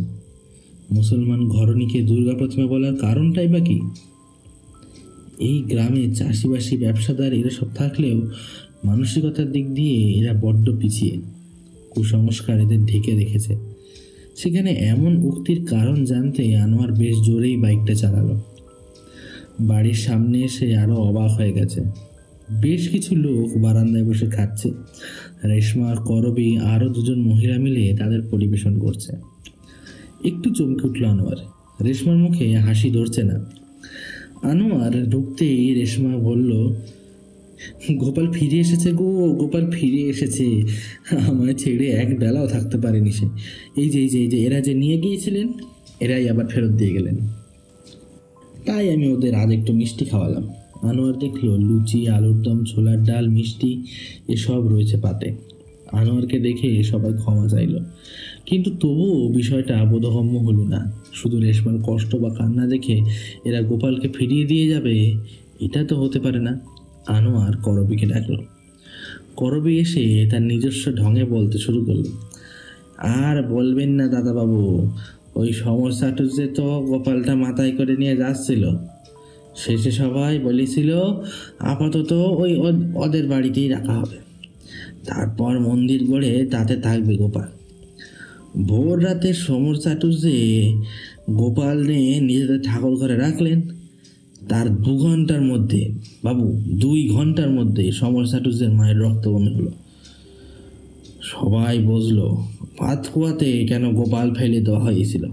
মুসলমান ঘরণীকে দুর্গা প্রতিমা বলার কারণটাই বা কি? এই গ্রামে চাষিবাসী ব্যবসাদার এরা সব থাকলেও মানসিকতার দিক দিয়ে এরা বড্ড পিছিয়ে। কুসংস্কার এদের ঢেকে রেখেছে। সেখানে এমন উক্তির কারণ জানতে আনোয়ার বেশ জোরেই বাইকটা চালালো। বাড়ির সামনে এসে আরো অবাক হয়ে গেছে। বেশ কিছু লোক বারান্দায় বসে খাচ্ছে। রেশমা আর করবী আরো 2 জন মহিলা মিলে তাদের পরিবেশন করছে। একটু চমকে উঠল আনোয়ার। রেশমার মুখে হাসি ধরছে না। আনোয়ার ঢুকতেই রেশমা বলল, গোপাল ফিরে এসেছে গো, গোপাল ফিরে এসেছে। আমায় ছেড়ে এক বেলাও থাকতে পারেনি সে। এই যে এরা যে নিয়ে গিয়েছিলেন, এরাই আবার ফেরত দিয়ে গেলেন। তাই আমি ওদের আজ একটু মিষ্টি খাওয়ালাম। আনোয়ার দেখলো লুচি, আলুর দম, ছোলার ডাল, মিষ্টি এসব রয়েছে পাতে। আনোয়ারকে দেখে সবাই ক্ষমা চাইল, কিন্তু তবুও বিষয়টা বোধগম্য হলো না। শুধু রেশমার কষ্ট বা কান্না দেখে এরা গোপালকে ফিরিয়ে দিয়ে যাবে, এটা তো হতে পারে না। আনোয়ার করবীকে ডাকলো। করবী এসে তার নিজস্ব ঢঙে বলতে শুরু করলো, আর বলবেন না দাদাবাবু, ওই সমস্যাটা যে তো গোপালটা মাথায় করে নিয়ে যাচ্ছিল। শেষে সবাই বলেছিল আপাতত ওই ওদের বাড়িতেই রাখা হবে, তারপর মন্দির গড়ে তাতে থাকবে গোপাল। ভোর রাতে সমর চাটুর্যে গোপাল নিয়ে নিজেদের ঠাকুর ঘরে রাখলেন। তার 2 ঘন্টার মধ্যে, বাবু 2 ঘন্টার মধ্যে সমর চাটুর্যের মায়ের রক্ত বমি হলো। সবাই বুঝলো ভাত কুয়াতে কেন গোপাল ফেলে দেওয়া হয়েছিল।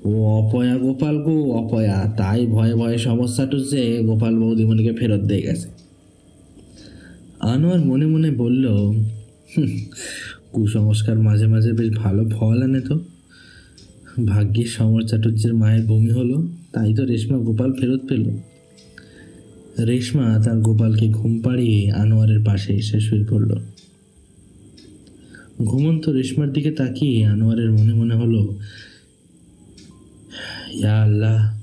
ও অপয়া গোপাল গো অপয়া, তাই ভয়ে ভয়ে সমস্যা টুসে গোপাল বৌদিমণিকে ফেরত দিয়ে গেছে। আনোয়ার মনে মনে বলল, "হুঁ, কুসংস্কার মাঝে মাঝে বেশ ভালো ফল আনে তো। ভাগ্যের সমর চাটুর্যের মায়ের বমি হলো, তাই তো রেশমা গোপাল ফেরত পেল।" রেশমা তার গোপালকে ঘুম পাড়িয়ে আনোয়ারের পাশে এসে শুয়ে পড়ল। ঘুমন্ত রেশমার দিকে তাকিয়ে আনোয়ারের মনে মনে হলো, ইয়া আল্লাহ,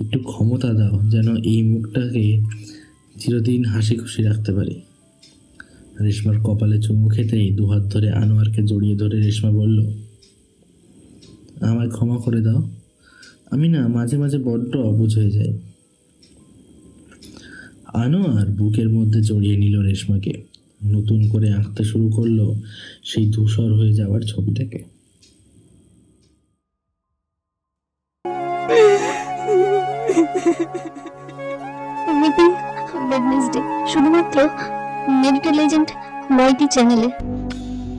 একটু ক্ষমতা দাও যেন এই মুখটাকে চিরদিন হাসি খুশি রাখতে পারি। রেশমার কপালে চুমু খেতেই দুহাত ধরে আনোয়ারকে জড়িয়ে ধরে রেশমা বলল, আমায় ক্ষমা করে দাও, আমি না মাঝে মাঝে বড্ড অবুঝ হয়ে যাই। আনোয়ার বুকের মধ্যে জড়িয়ে নিল রেশমাকে, নতুন করে আঁকতে শুরু করলো সেই ধূসর হয়ে যাওয়ার ছবিটাকে। এভরিথিং ওয়েডনেসডে শুধুমাত্র মেডিটেল এজেন্ট মইটি চ্যানেলে।